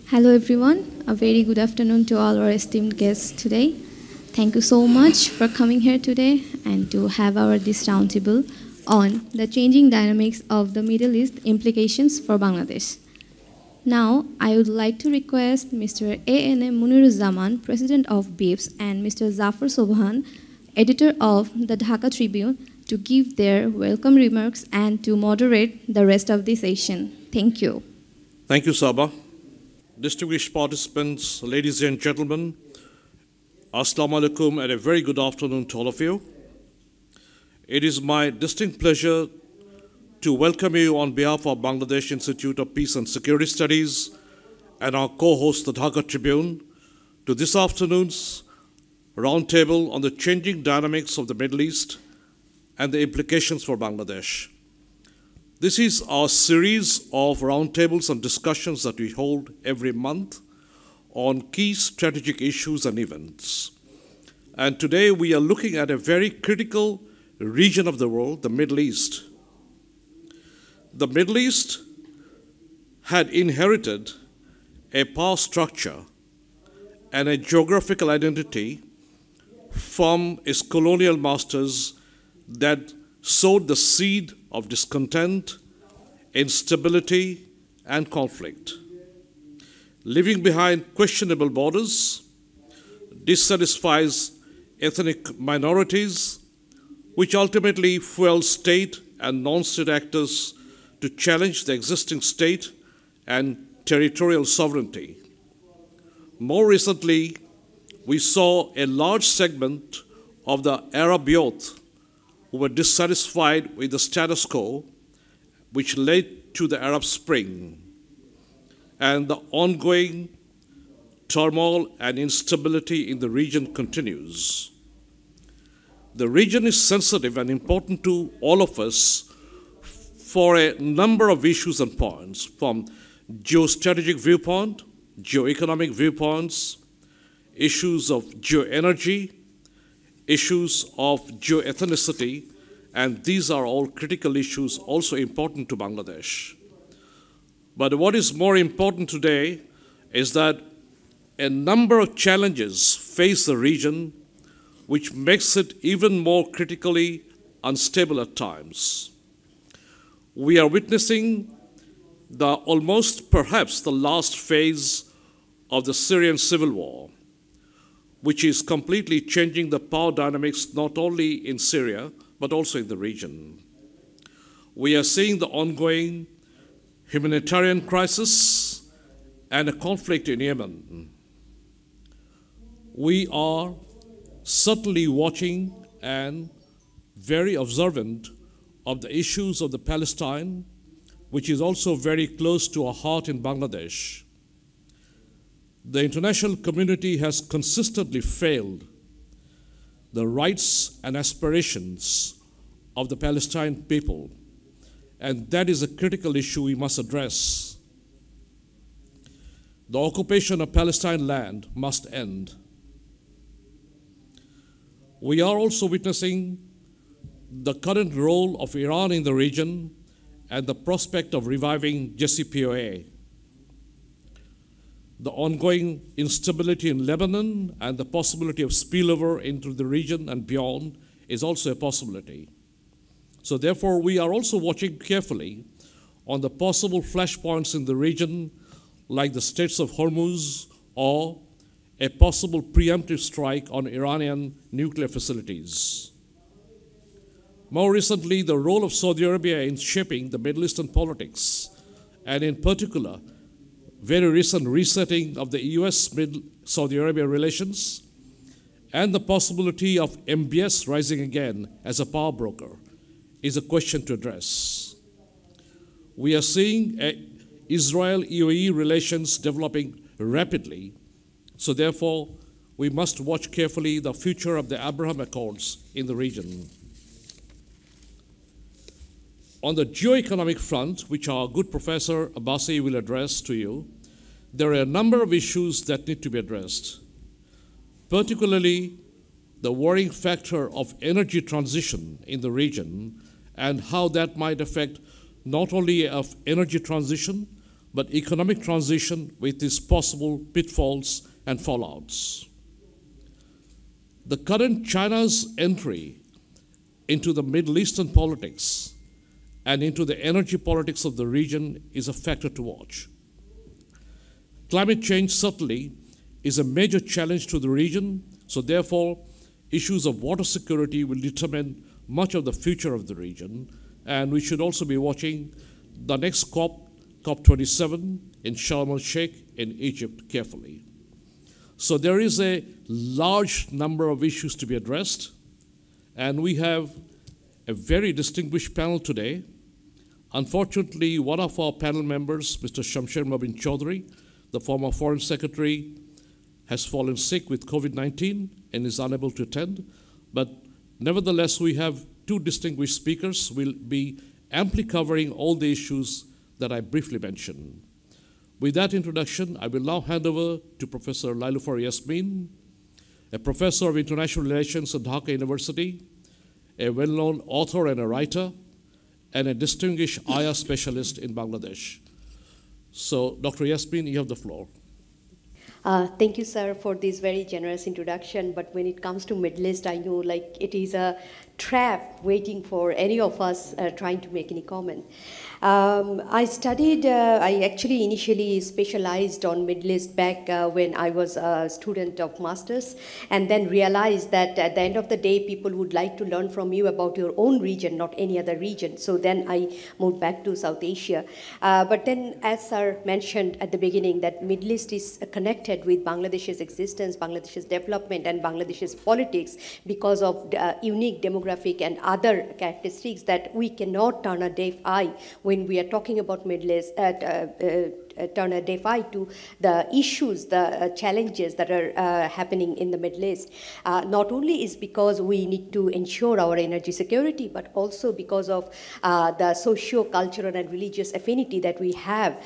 Hello everyone, a very good afternoon to all our esteemed guests today. Thank you so much for coming here today and to have this roundtable on the changing dynamics of the Middle East implications for Bangladesh. Now, I would like to request Mr. A.N.M. Muniruzzaman, President of BIPSS, and Mr. Zafar Sobhan, Editor of the Dhaka Tribune, to give their welcome remarks and to moderate the rest of the session. Thank you. Thank you, Sabah. Distinguished participants, ladies and gentlemen, Assalamu alaikum and a very good afternoon to all of you. It is my distinct pleasure to welcome you on behalf of Bangladesh Institute of Peace and Security Studies and our co-host, the Dhaka Tribune, to this afternoon's roundtable on the changing dynamics of the Middle East and the implications for Bangladesh. This is our series of roundtables and discussions that we hold every month on key strategic issues and events. And today we are looking at a very critical region of the world, the Middle East. The Middle East had inherited a power structure and a geographical identity from its colonial masters that sowed the seed of discontent, instability, and conflict. Leaving behind questionable borders, dissatisfies ethnic minorities, which ultimately fuel state and non-state actors to challenge the existing state and territorial sovereignty. More recently, we saw a large segment of the Arab youth who were dissatisfied with the status quo, which led to the Arab Spring, and the ongoing turmoil and instability in the region continues. The region is sensitive and important to all of us for a number of issues and points, from geostrategic viewpoint, geoeconomic viewpoints, issues of geoenergy, issues of geoethnicity, and these are all critical issues also important to Bangladesh. But what is more important today is that a number of challenges face the region, which makes it even more critically unstable at times. We are witnessing perhaps the last phase of the Syrian civil war, which is completely changing the power dynamics not only in Syria, but also in the region. We are seeing the ongoing humanitarian crisis and a conflict in Yemen. We are certainly watching and very observant of the issues of the Palestine, which is also very close to our heart in Bangladesh. The international community has consistently failed the rights and aspirations of the Palestinian people, and that is a critical issue we must address. The occupation of Palestine land must end. We are also witnessing the current role of Iran in the region and the prospect of reviving JCPOA. The ongoing instability in Lebanon and the possibility of spillover into the region and beyond is also a possibility. So therefore, we are also watching carefully on the possible flashpoints in the region, like the Straits of Hormuz or a possible preemptive strike on Iranian nuclear facilities. More recently, the role of Saudi Arabia in shaping the Middle Eastern politics, and in particular, very recent resetting of the US-Saudi Arabia relations, and the possibility of MBS rising again as a power broker, is a question to address. We are seeing Israel-UAE relations developing rapidly, so therefore we must watch carefully the future of the Abraham Accords in the region. On the geoeconomic front, which our good Professor Abbasi will address to you, there are a number of issues that need to be addressed, particularly the worrying factor of energy transition in the region and how that might affect not only of energy transition, but economic transition with its possible pitfalls and fallouts. The current China's entry into the Middle Eastern politics and into the energy politics of the region is a factor to watch. Climate change certainly is a major challenge to the region, so therefore issues of water security will determine much of the future of the region, and we should also be watching the next COP27 in Sharm el-Sheikh in Egypt carefully. So there is a large number of issues to be addressed, and we have a very distinguished panel today. Unfortunately, one of our panel members, Mr. Shamsher Chowdhury, the former Foreign Secretary, has fallen sick with COVID-19 and is unable to attend. But nevertheless, we have two distinguished speakers who will be amply covering all the issues that I briefly mentioned. With that introduction, I will now hand over to Professor Lailufar Yasmin, a professor of international relations at Dhaka University, a well-known author and a writer, and a distinguished Ayah specialist in Bangladesh. So, Dr. Yasmin, you have the floor. Thank you, sir, for this very generous introduction. But when it comes to Middle East, I know like it is a trap waiting for any of us trying to make any comment. I actually initially specialized on Middle East back when I was a student of Masters, and then realized that at the end of the day, people would like to learn from you about your own region, not any other region. So then I moved back to South Asia. But then, as sir mentioned at the beginning, that Middle East is connected with Bangladesh's existence, Bangladesh's development, and Bangladesh's politics because of unique demographic and other characteristics that we cannot turn a deaf eye when we are talking about Middle East, turn a deaf eye to the issues, the challenges that are happening in the Middle East. Not only is because we need to ensure our energy security, but also because of the socio-cultural and religious affinity that we have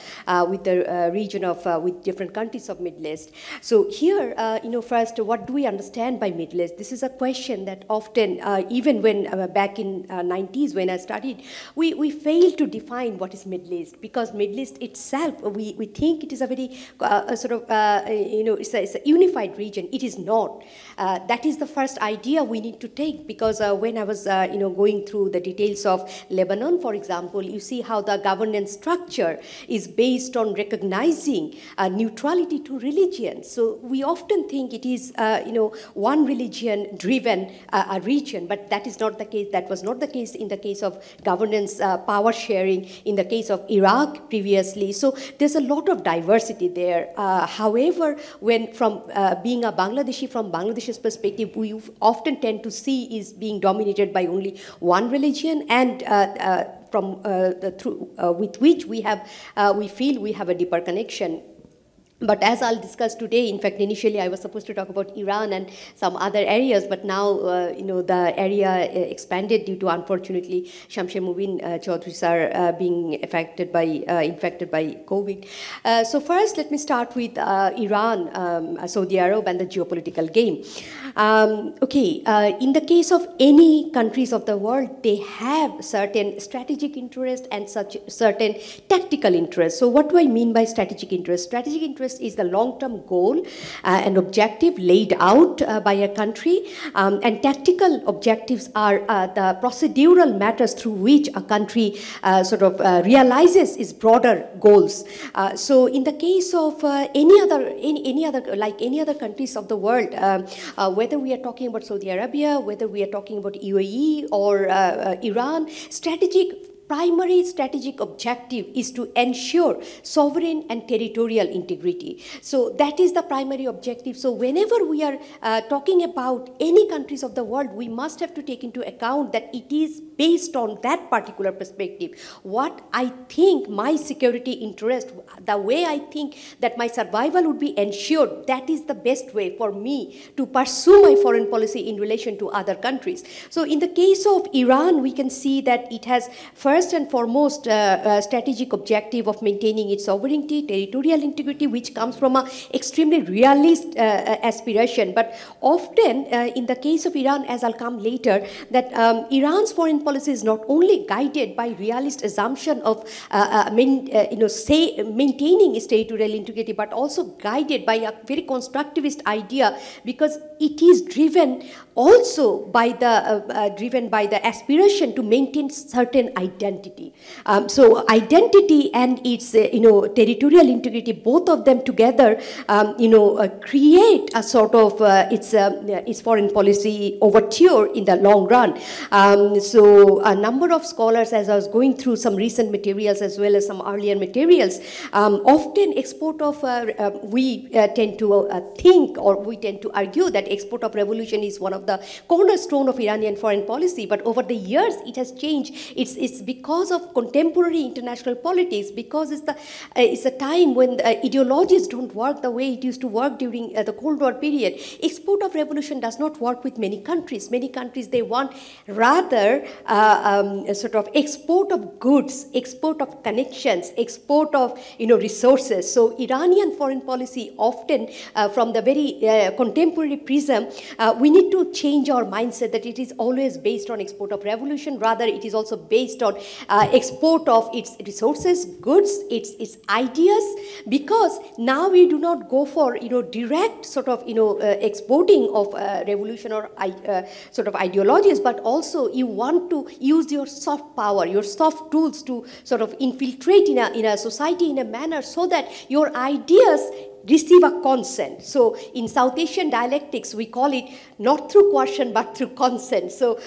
with the region of, with different countries of Middle East. So here, first, what do we understand by Middle East? This is a question that often, even when back in 90s when I studied, we failed to define what is Middle East, because Middle East itself, we think it is a very it's a unified region. It is not. That is the first idea we need to take, because when I was going through the details of Lebanon, for example, you see how the governance structure is based on recognizing neutrality to religion. So we often think it is one religion driven a region, but that is not the case. That was not the case in the case of governance, power sharing, in the case of Iraq previously. So there's a lot of diversity there. However, when from being a Bangladeshi, from Bangladesh's perspective, we often tend to see is being dominated by only one religion, and with which we feel we have a deeper connection. But as I'll discuss today, in fact, initially I was supposed to talk about Iran and some other areas, but now, the area expanded due to, unfortunately, Shamsher Chowdhury sir being infected by COVID. So first, let me start with Iran, Saudi Arabia, and the geopolitical game. In the case of any countries of the world, they have certain strategic interest and certain tactical interest. So what do I mean by strategic interest? Strategic interest is the long-term goal and objective laid out by a country, and tactical objectives are the procedural matters through which a country realizes its broader goals. So in the case of any other countries of the world, whether we are talking about Saudi Arabia, whether we are talking about UAE or Iran, primary strategic objective is to ensure sovereign and territorial integrity. So that is the primary objective. So whenever we are talking about any countries of the world, we must have to take into account that it is based on that particular perspective. What I think my security interest, the way I think that my survival would be ensured, that is the best way for me to pursue my foreign policy in relation to other countries. So in the case of Iran, we can see that it has first and foremost strategic objective of maintaining its sovereignty, territorial integrity, which comes from an extremely realist aspiration. But often, in the case of Iran, as I'll come later, that Iran's foreign policy is not only guided by realist assumption of maintaining its territorial integrity, but also guided by a very constructivist idea, because it is driven also by the aspiration to maintain certain identity. So identity and its territorial integrity, both of them together, create a sort of its foreign policy overture in the long run. So a number of scholars, as I was going through some recent materials as well as some earlier materials, often we tend to think, or we tend to argue that export of revolution is one of the cornerstone of Iranian foreign policy. But over the years, it has changed. It's because of contemporary international politics, because it's a time when the ideologies don't work the way it used to work during the Cold War period. Export of revolution does not work with many countries. Many countries, they want rather a sort of export of goods, export of connections, export of resources. So Iranian foreign policy often, from the very contemporary prism, we need to change our mindset that it is always based on export of revolution. Rather, it is also based on export of its resources, goods, its ideas, because now we do not go for direct sort of exporting of revolution or sort of ideologies, but also you want to use your soft power, your soft tools to sort of infiltrate in a society in a manner so that your ideas receive a consent. So in South Asian dialectics, we call it not through coercion but through consent. So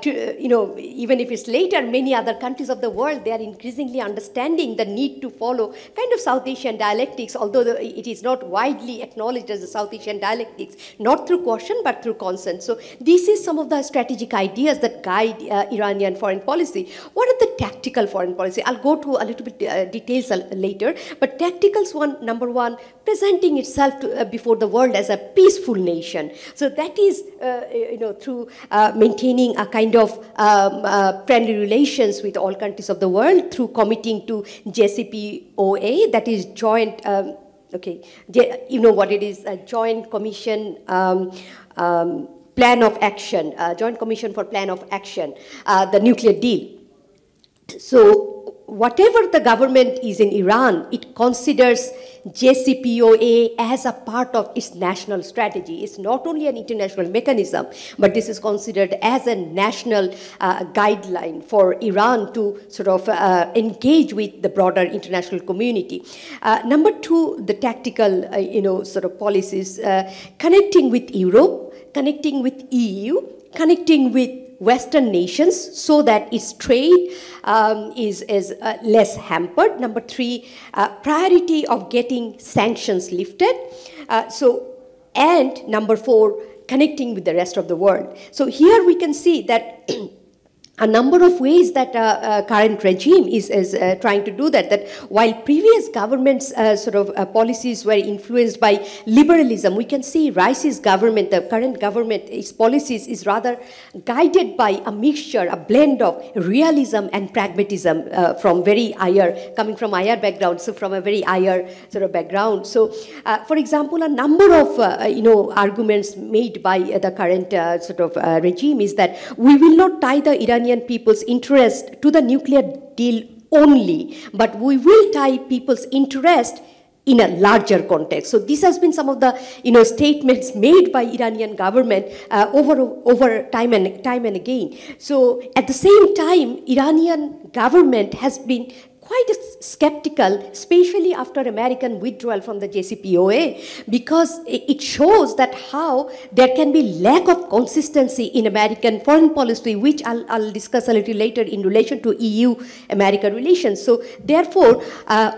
even if it's later, many other countries of the world, they are increasingly understanding the need to follow kind of South Asian dialectics, although it is not widely acknowledged as the South Asian dialectics, not through coercion but through consent. So this is some of the strategic ideas that guide Iranian foreign policy. What are the tactical foreign policy? I'll go to a little bit details later, but tacticals number one, presenting itself before the world as a peaceful nation. So that is, through maintaining a kind of friendly relations with all countries of the world, through committing to JCPOA, that is joint, you know what it is, a joint commission plan of action, joint commission for plan of action, the nuclear deal. So whatever the government is in Iran, it considers JCPOA as a part of its national strategy. It's not only an international mechanism, but this is considered as a national guideline for Iran to sort of engage with the broader international community. Number two, the tactical, sort of policies, connecting with Europe, connecting with EU, connecting with Western nations so that its trade is less hampered. Number three, priority of getting sanctions lifted. And number four, connecting with the rest of the world. So here we can see that a number of ways that current regime is trying to do that while previous governments' policies were influenced by liberalism, we can see Raisi's government, the current government, its policies is rather guided by a mixture, a blend of realism and pragmatism from very coming from IR background, so from a very IR sort of background. So, for example, a number of arguments made by the current regime is that we will not tie the Iranian people's interest to the nuclear deal only, but we will tie people's interest in a larger context. So this has been some of the statements made by Iranian government over time and again. So at the same time, Iranian government has been quite skeptical, especially after American withdrawal from the JCPOA, because it shows that how there can be lack of consistency in American foreign policy, which I'll discuss a little later in relation to EU-America relations. So therefore,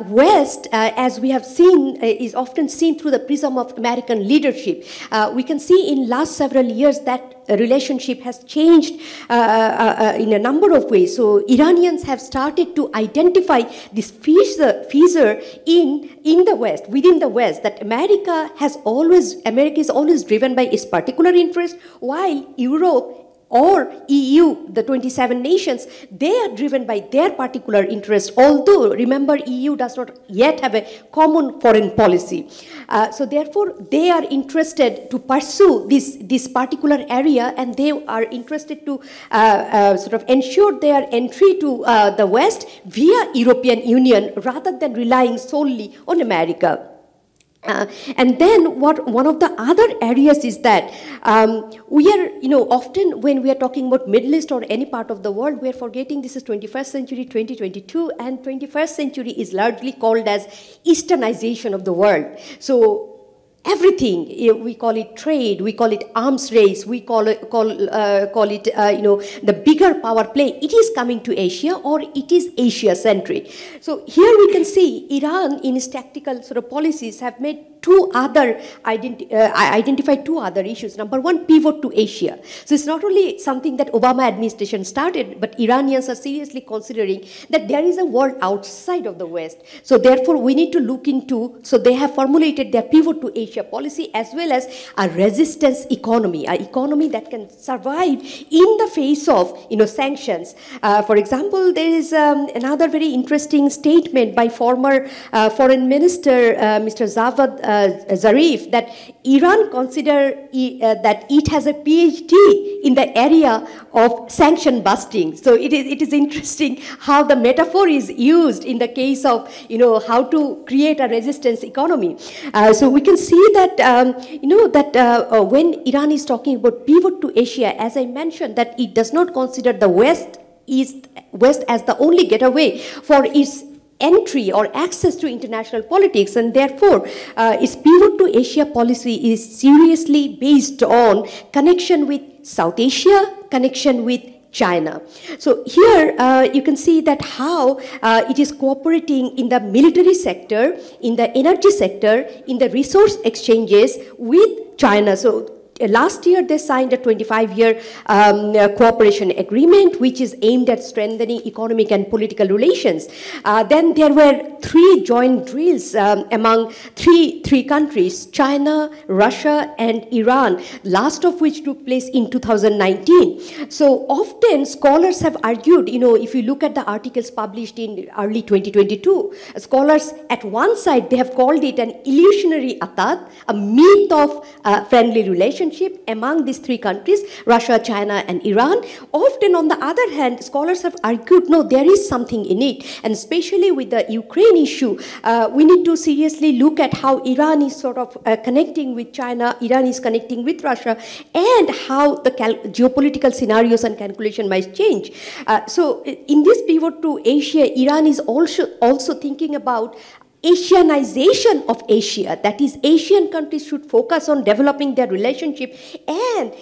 West, as we have seen, is often seen through the prism of American leadership. We can see in last several years that relationship has changed in a number of ways. So Iranians have started to identify this fissure in the West, within the West, that America is always driven by its particular interest, while Europe or EU, the 27 nations, they are driven by their particular interest, although, remember, EU does not yet have a common foreign policy. So therefore, they are interested to pursue this particular area, and they are interested to sort of ensure their entry to the West via European Union rather than relying solely on America. And then one of the other areas is that we are, often when we are talking about Middle East or any part of the world, we are forgetting this is 21st century, 2022, and 21st century is largely called as Easternization of the world. So everything, we call it trade, we call it arms race, we call it the bigger power play. It is coming to Asia, or it is Asia-centric. So here we can see Iran in its tactical sort of policies have made identified two other issues. Number one, pivot to Asia. So it's not only something that Obama administration started, but Iranians are seriously considering that there is a world outside of the West. So therefore, we need to look into, so they have formulated their pivot to Asia policy as well as a resistance economy, an economy that can survive in the face of, sanctions. For example, there is another very interesting statement by former Foreign Minister, Mr. Zafar, Zarif, that Iran consider that it has a PhD in the area of sanction busting. So it is interesting how the metaphor is used in the case of how to create a resistance economy. So we can see that when Iran is talking about pivot to Asia, as I mentioned, that it does not consider the West as the only getaway for its entry or access to international politics, and therefore its pivot to Asia policy is seriously based on connection with South Asia, connection with China. So here you can see that how it is cooperating in the military sector, in the energy sector, in the resource exchanges with China. So last year, they signed a 25-year cooperation agreement, which is aimed at strengthening economic and political relations. Then there were 3 joint drills among three countries, China, Russia, and Iran, last of which took place in 2019. So often, scholars have argued, if you look at the articles published in early 2022, scholars at one side, they have called it an illusionary atat, a myth of friendly relations among these 3 countries, Russia, China, and Iran. Often, on the other hand, scholars have argued, no, there is something in it. And especially with the Ukraine issue, we need to seriously look at how Iran is sort of connecting with China, Iran is connecting with Russia, and how the geopolitical scenarios and calculation might change. So in this pivot to Asia, Iran is also thinking about Asianization of Asia, that is, Asian countries should focus on developing their relationship and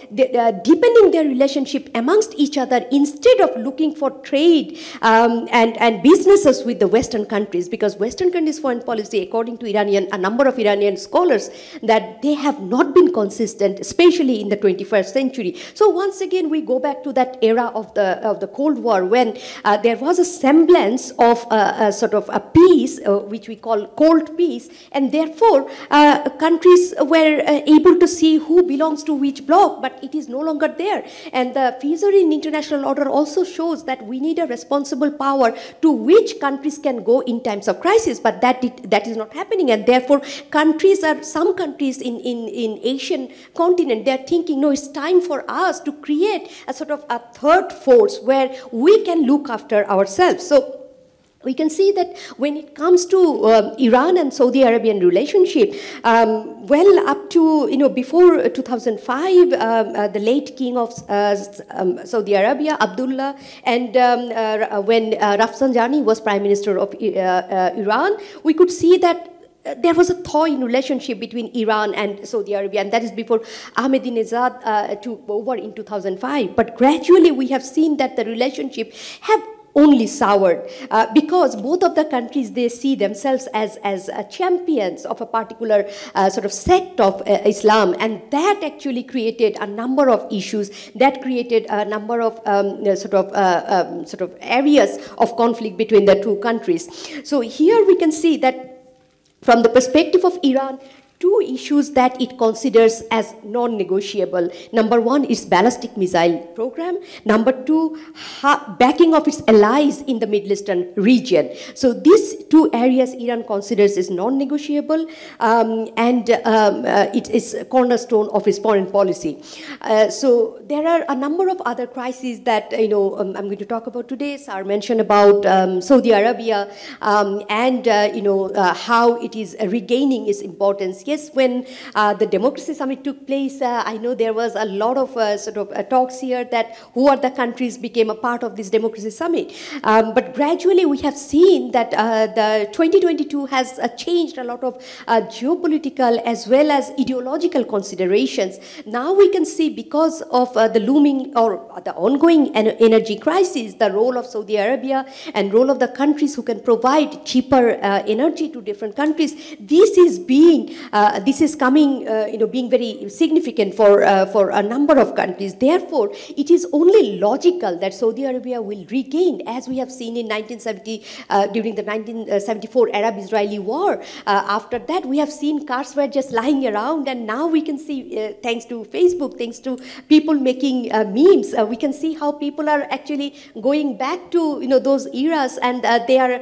deepening their relationship amongst each other instead of looking for trade and businesses with the Western countries, because Western countries' foreign policy, according to a number of Iranian scholars, that they have not been consistent, especially in the 21st century. So once again, we go back to that era of the Cold War when there was a semblance of a sort of a peace, which we call cold peace, and therefore countries were able to see who belongs to which bloc, but it is no longer there. And the fissure in international order also shows that we need a responsible power to which countries can go in times of crisis, but that is not happening, and therefore some countries in Asian continent, they are thinking, no, it's time for us to create a sort of a third force where we can look after ourselves. So we can see that when it comes to Iran and Saudi Arabian relationship, well up to, before 2005, the late king of Saudi Arabia, Abdullah, and when Rafsanjani was prime minister of Iran, we could see that there was a thaw in relationship between Iran and Saudi Arabia, and that is before Ahmadinejad took over in 2005. But gradually we have seen that the relationship have only soured because both of the countries, they see themselves as champions of a particular sort of sect of Islam, and that actually created a number of issues, that created a number of sort of areas of conflict between the two countries. So here we can see that from the perspective of Iran, two issues that it considers as non-negotiable. Number one is ballistic missile program. Number two, backing of its allies in the Middle Eastern region. So these two areas Iran considers as non-negotiable, and it is a cornerstone of its foreign policy. So there are a number of other crises that I'm going to talk about today. Sir mentioned about Saudi Arabia and how it is regaining its importance. Yes, when the Democracy Summit took place, I know there was a lot of talks here that who are the countries became a part of this Democracy Summit. But gradually we have seen that the 2022 has changed a lot of geopolitical as well as ideological considerations. Now we can see, because of the looming or the ongoing energy crisis, the role of Saudi Arabia and role of the countries who can provide cheaper energy to different countries. This is being very significant for a number of countries. Therefore, it is only logical that Saudi Arabia will regain, as we have seen in 1970 during the 1974 Arab-Israeli war. After that, we have seen cars were just lying around, and now we can see, thanks to Facebook, thanks to people making memes, we can see how people are actually going back to those eras, and they are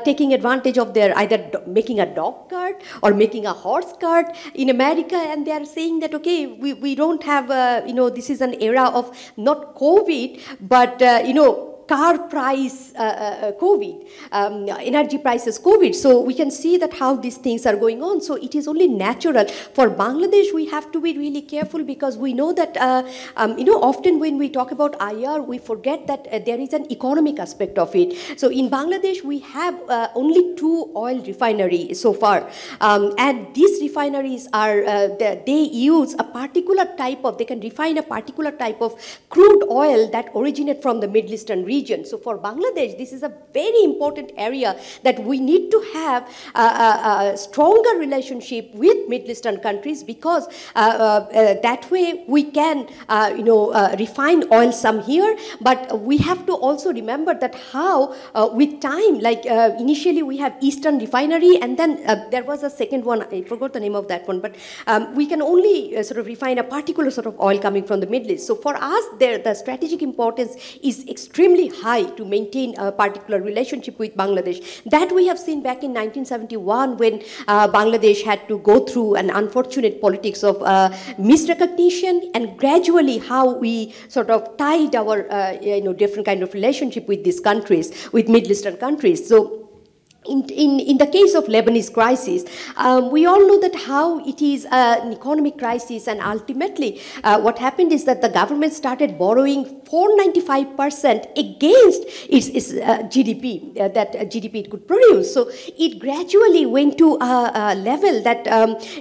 taking advantage of their either making a dog cart or making a horse cart in America, and they are saying that, okay, we don't have this is an era of not COVID, but car price COVID, energy prices COVID. So we can see that how these things are going on. So it is only natural. For Bangladesh, we have to be really careful, because we know that, often when we talk about IR, we forget that there is an economic aspect of it. So in Bangladesh, we have only 2 oil refineries so far. And these refineries are, they use a particular type of, they can refine a particular type of crude oil that originates from the Middle Eastern region. So for Bangladesh, this is a very important area that we need to have a stronger relationship with Middle Eastern countries, because that way we can refine oil some here, but we have to also remember that how with time, like initially we have Eastern refinery, and then there was a second one, I forgot the name of that one, but we can only refine a particular sort of oil coming from the Middle East. So for us, the strategic importance is extremely high to maintain a particular relationship with Bangladesh. That we have seen back in 1971, when Bangladesh had to go through an unfortunate politics of misrecognition, and gradually how we sort of tied our different kind of relationship with these countries, with Middle Eastern countries. So in the case of Lebanese crisis, we all know that how it is an economic crisis, and ultimately what happened is that the government started borrowing 495% against its GDP, that GDP it could produce. So it gradually went to a level that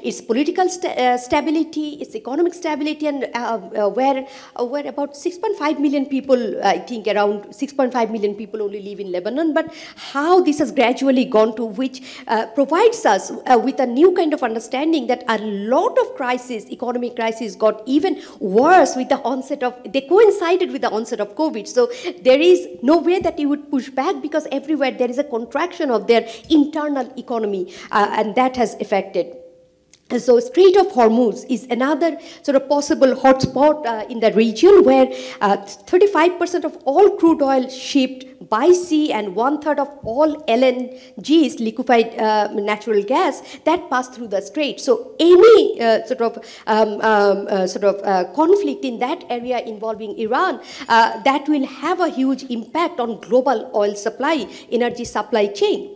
its political stability, its economic stability, and where about 6.5 million people, I think around 6.5 million people only live in Lebanon, but how this has gradually gone to, which provides us with a new kind of understanding that a lot of crises, economic crises, got even worse with the onset of, they coincided with the onset of COVID. So there is no way that you would push back, because everywhere there is a contraction of their internal economy, and that has affected. So Strait of Hormuz is another sort of possible hotspot in the region, where 35% of all crude oil shipped by sea and 1/3 of all LNGs, liquefied natural gas, that pass through the strait. So any conflict in that area involving Iran, that will have a huge impact on global oil supply, energy supply chain.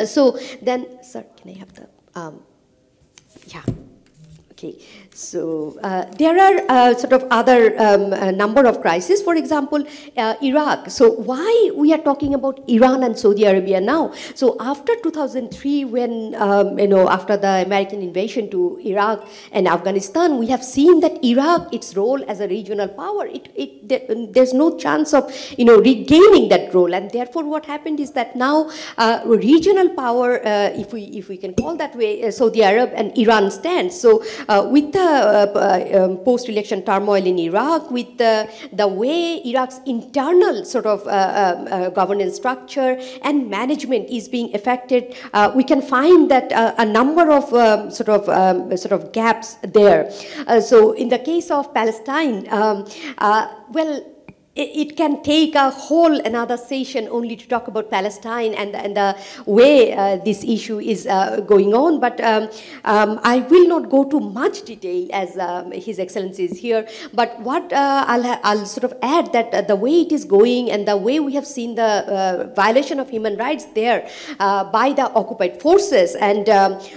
So then, sir, can I have the yeah. Okay, so there are other number of crises. For example, Iraq. So why we are talking about Iran and Saudi Arabia now? So after 2003, when after the American invasion to Iraq and Afghanistan, we have seen that Iraq, its role as a regional power, there's no chance of regaining that role, and therefore what happened is that now regional power, if we can call that way, Saudi Arab and Iran stands. So with the post-election turmoil in Iraq, with the way Iraq's internal sort of governance structure and management is being affected, we can find that a number of sort of gaps there. So in the case of Palestine, well, it can take a whole another session only to talk about Palestine and the way this issue is going on. But I will not go to much detail as His Excellency is here. But what I'll sort of add that the way it is going and the way we have seen the violation of human rights there by the occupied forces, and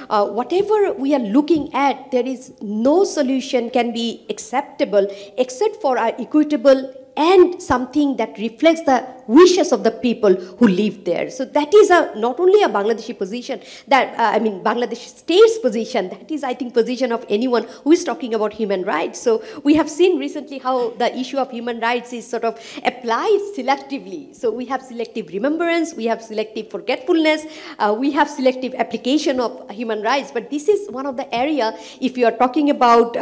whatever we are looking at, there is no solution can be acceptable except for our equitable and something that reflects the wishes of the people who live there. So that is not only a Bangladeshi position, that I mean Bangladesh state's position, that is I think position of anyone who is talking about human rights. So we have seen recently how the issue of human rights is sort of applied selectively. So we have selective remembrance, we have selective forgetfulness, we have selective application of human rights. But this is one of the area, if you are talking about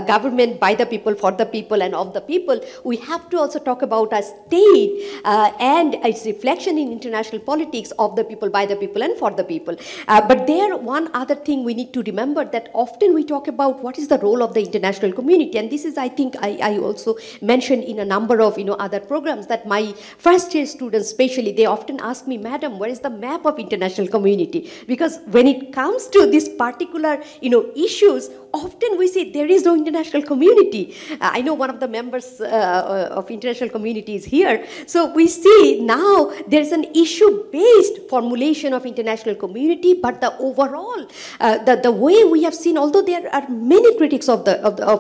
government by the people, for the people and of the people, we have to also talk about a state and its reflection in international politics of the people, by the people and for the people. But there, one other thing we need to remember, that often we talk about what is the role of the international community, and this is, I think, I also mentioned in a number of other programs, that my first year students especially, they often ask me, Madam, where is the map of international community? Because when it comes to this particular issues, often we say there is no international community. I know one of the members of international community is here. So we see now there's an issue-based formulation of international community, but the overall, the way we have seen, although there are many critics of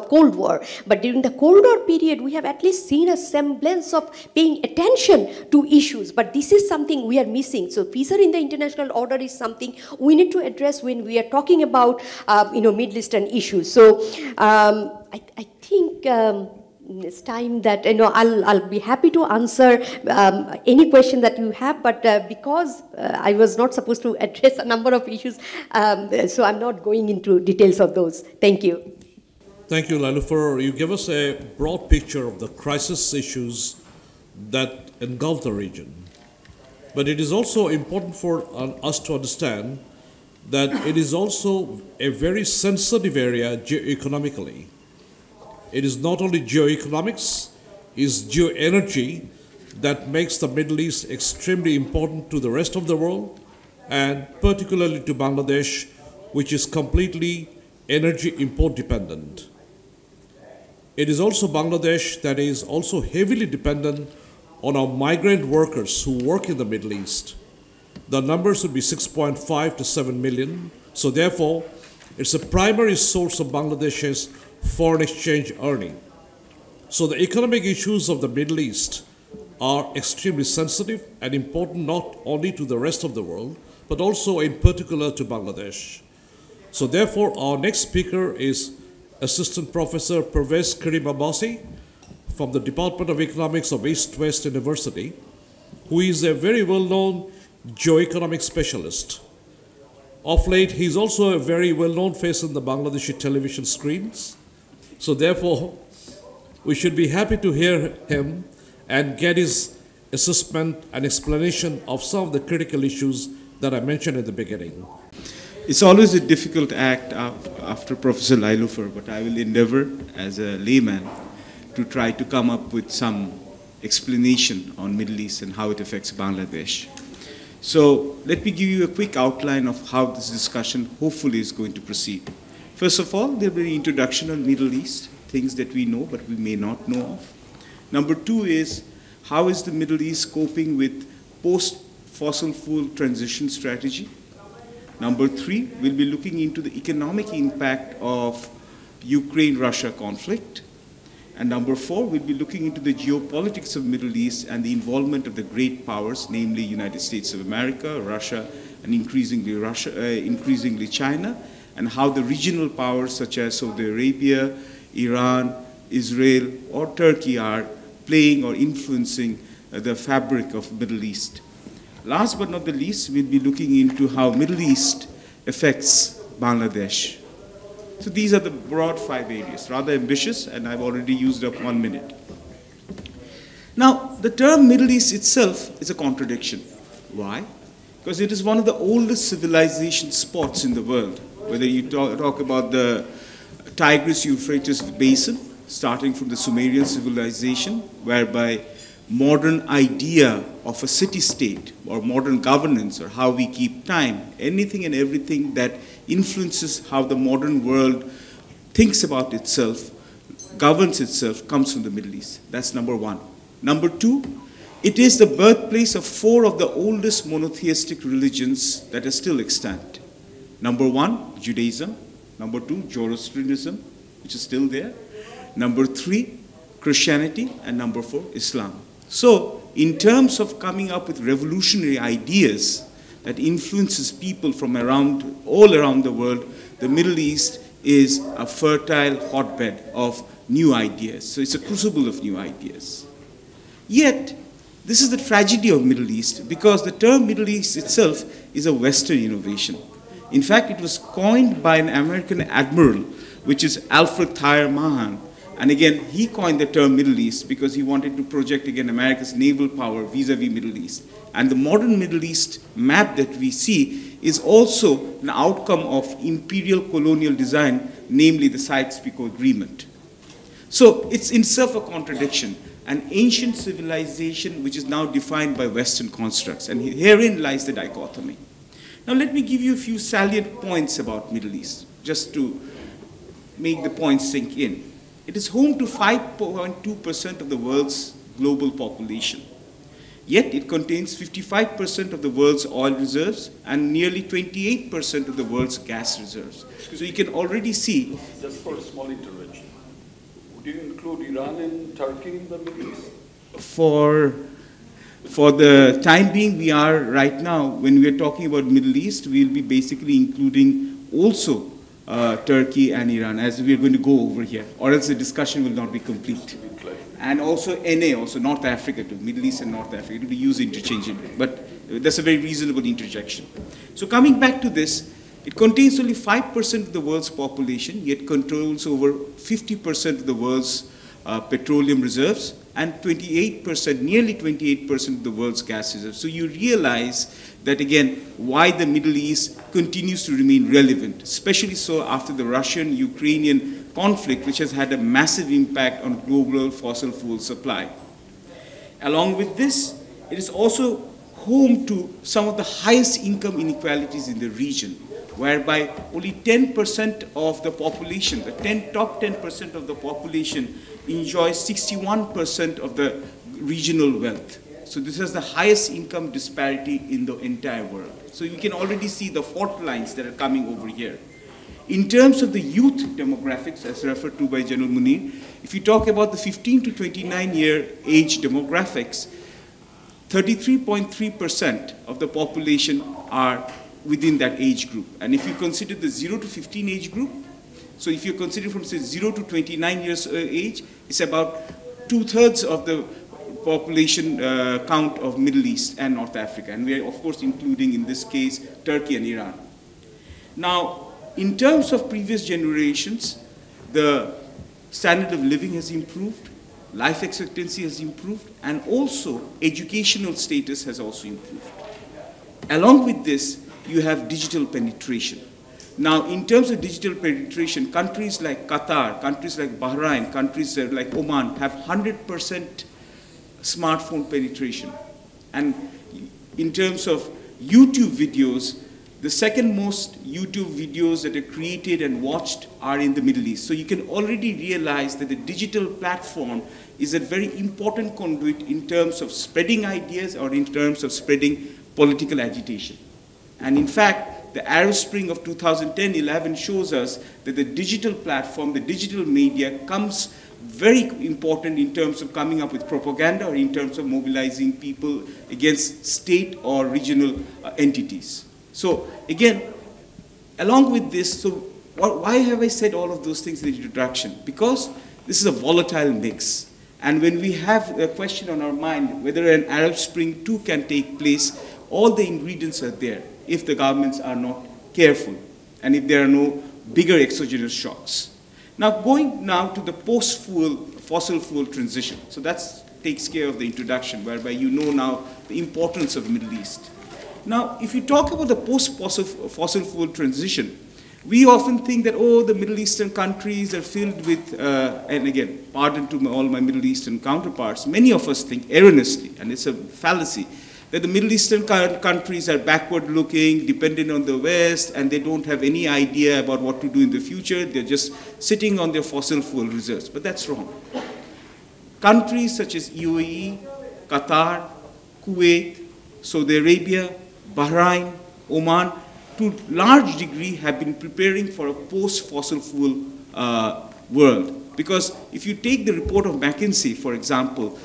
Cold War, but during the Cold War period, we have at least seen a semblance of paying attention to issues. But this is something we are missing. So peace in the international order is something we need to address when we are talking about Middle Eastern issues. So I think it's time that I'll be happy to answer any question that you have, but because I was not supposed to address a number of issues, so I'm not going into details of those. Thank you. Thank you, Lailufar. You give us a broad picture of the crisis issues that engulf the region. But it is also important for us to understand that it is also a very sensitive area geoeconomically. It is not only geoeconomics, it is geoenergy that makes the Middle East extremely important to the rest of the world, and particularly to Bangladesh, which is completely energy import dependent. It is also Bangladesh that is also heavily dependent on our migrant workers who work in the Middle East. The numbers would be 6.5 to 7 million. So therefore, it's a primary source of Bangladesh's foreign exchange earning. So the economic issues of the Middle East are extremely sensitive and important not only to the rest of the world, but also in particular to Bangladesh. So therefore, our next speaker is Assistant Professor Parvez Karim Abbasi from the Department of Economics of East West University, who is a very well-known geoeconomic specialist. Of late, he's also a very well-known face in the Bangladeshi television screens. So therefore, we should be happy to hear him and get his assessment and explanation of some of the critical issues that I mentioned at the beginning. It's always a difficult act after Professor Lailufar, but I will endeavor as a layman to try to come up with some explanation on Middle East and how it affects Bangladesh. So let me give you a quick outline of how this discussion hopefully is going to proceed. First of all, there will be an introduction on Middle East, things that we know but we may not know of. Number two is, how is the Middle East coping with post-fossil fuel transition strategy? Number three, we'll be looking into the economic impact of Ukraine-Russia conflict. And number four, we'll be looking into the geopolitics of Middle East and the involvement of the great powers, namely United States of America, Russia, and increasingly China, and how the regional powers such as Saudi Arabia, Iran, Israel, or Turkey are playing or influencing the fabric of Middle East. Last but not the least, we'll be looking into how Middle East affects Bangladesh. So these are the broad 5 areas, rather ambitious, and I've already used up 1 minute. Now, the term Middle East itself is a contradiction. Why? Because it is one of the oldest civilization spots in the world. Whether you talk about the Tigris-Euphrates basin, starting from the Sumerian civilization, whereby modern idea of a city-state or modern governance or how we keep time, anything and everything that influences how the modern world thinks about itself, governs itself, comes from the Middle East. That's number one. Number two, it is the birthplace of 4 of the oldest monotheistic religions that are still extant. Number 1, Judaism. Number 2, Zoroastrianism, which is still there. Number 3, Christianity. And number 4, Islam. So, in terms of coming up with revolutionary ideas that influences people from all around the world, the Middle East is a fertile hotbed of new ideas. So it's a crucible of new ideas. Yet, this is the tragedy of Middle East, because the term Middle East itself is a Western innovation. In fact, it was coined by an American admiral, which is Alfred Thayer Mahan. And again, he coined the term Middle East because he wanted to project, again, America's naval power vis-a-vis Middle East. And the modern Middle East map that we see is also an outcome of imperial colonial design, namely the Sykes-Picot Agreement. So it's in itself a contradiction, an ancient civilization which is now defined by Western constructs. And herein lies the dichotomy. Now let me give you a few salient points about Middle East, just to make the points sink in. It is home to 5.2% of the world's global population. Yet it contains 55% of the world's oil reserves and nearly 28% of the world's gas reserves. So you can already see... Just for a small intervention, would you include Iran and Turkey in the Middle East? For the time being, we are right now, when we are talking about Middle East, we'll be basically including also Turkey and Iran, as we are going to go over here, or else the discussion will not be complete. And also NA, also North Africa too, Middle East and North Africa, it will be used interchangeably, but that's a very reasonable interjection. So coming back to this, it contains only 5% of the world's population, yet controls over 50% of the world's petroleum reserves, and 28%, nearly 28% of the world's gas reserves. So you realize that, again, why the Middle East continues to remain relevant, especially so after the Russian-Ukrainian conflict, which has had a massive impact on global fossil fuel supply. Along with this, it is also home to some of the highest income inequalities in the region, whereby only 10% of the population, the top 10% of the population enjoys 61% of the regional wealth. So this is the highest income disparity in the entire world. So you can already see the fault lines that are coming over here. In terms of the youth demographics, as referred to by General Munir, if you talk about the 15 to 29-year age demographics, 33.3% of the population are within that age group. And if you consider the 0 to 15 age group, so if you consider from, say, 0 to 29 years age, it's about 2/3 of the population count of Middle East and North Africa. And we are, of course, including, in this case, Turkey and Iran. Now, in terms of previous generations, the standard of living has improved, life expectancy has improved, and also educational status has also improved. Along with this, you have digital penetration. Now, in terms of digital penetration, countries like Qatar, countries like Bahrain, countries like Oman have 100% smartphone penetration. And in terms of YouTube videos, the second most YouTube videos that are created and watched are in the Middle East. So you can already realize that the digital platform is a very important conduit in terms of spreading ideas or in terms of spreading political agitation. And in fact, the Arab Spring of 2010-11 shows us that the digital platform, the digital media comes very important in terms of coming up with propaganda or in terms of mobilizing people against state or regional entities. So again, along with this, so why have I said all of those things in the introduction? Because this is a volatile mix. And when we have a question on our mind whether an Arab Spring 2 can take place, all the ingredients are there if the governments are not careful and if there are no bigger exogenous shocks. Now, going now to the fossil fuel transition. So that takes care of the introduction, whereby you know now the importance of the Middle East. Now, if you talk about the post-fossil fuel transition, we often think that, oh, the Middle Eastern countries are filled with, and again, pardon to all my Middle Eastern counterparts, many of us think erroneously, and it's a fallacy, that the Middle Eastern countries are backward-looking, dependent on the West, and they don't have any idea about what to do in the future. They're just sitting on their fossil fuel reserves. But that's wrong. Countries such as UAE, Qatar, Kuwait, Saudi Arabia, Bahrain, Oman, to large degree have been preparing for a post-fossil fuel world. Because if you take the report of McKinsey, for example,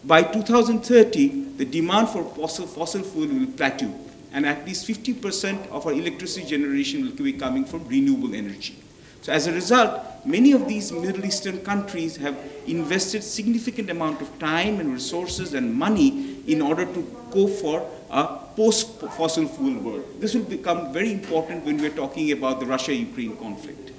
by 2030, the demand for fossil fuel will plateau, and at least 50% of our electricity generation will be coming from renewable energy. So as a result, many of these Middle Eastern countries have invested significant amount of time and resources and money in order to go for a post-fossil fuel world. This will become very important when we're talking about the Russia-Ukraine conflict.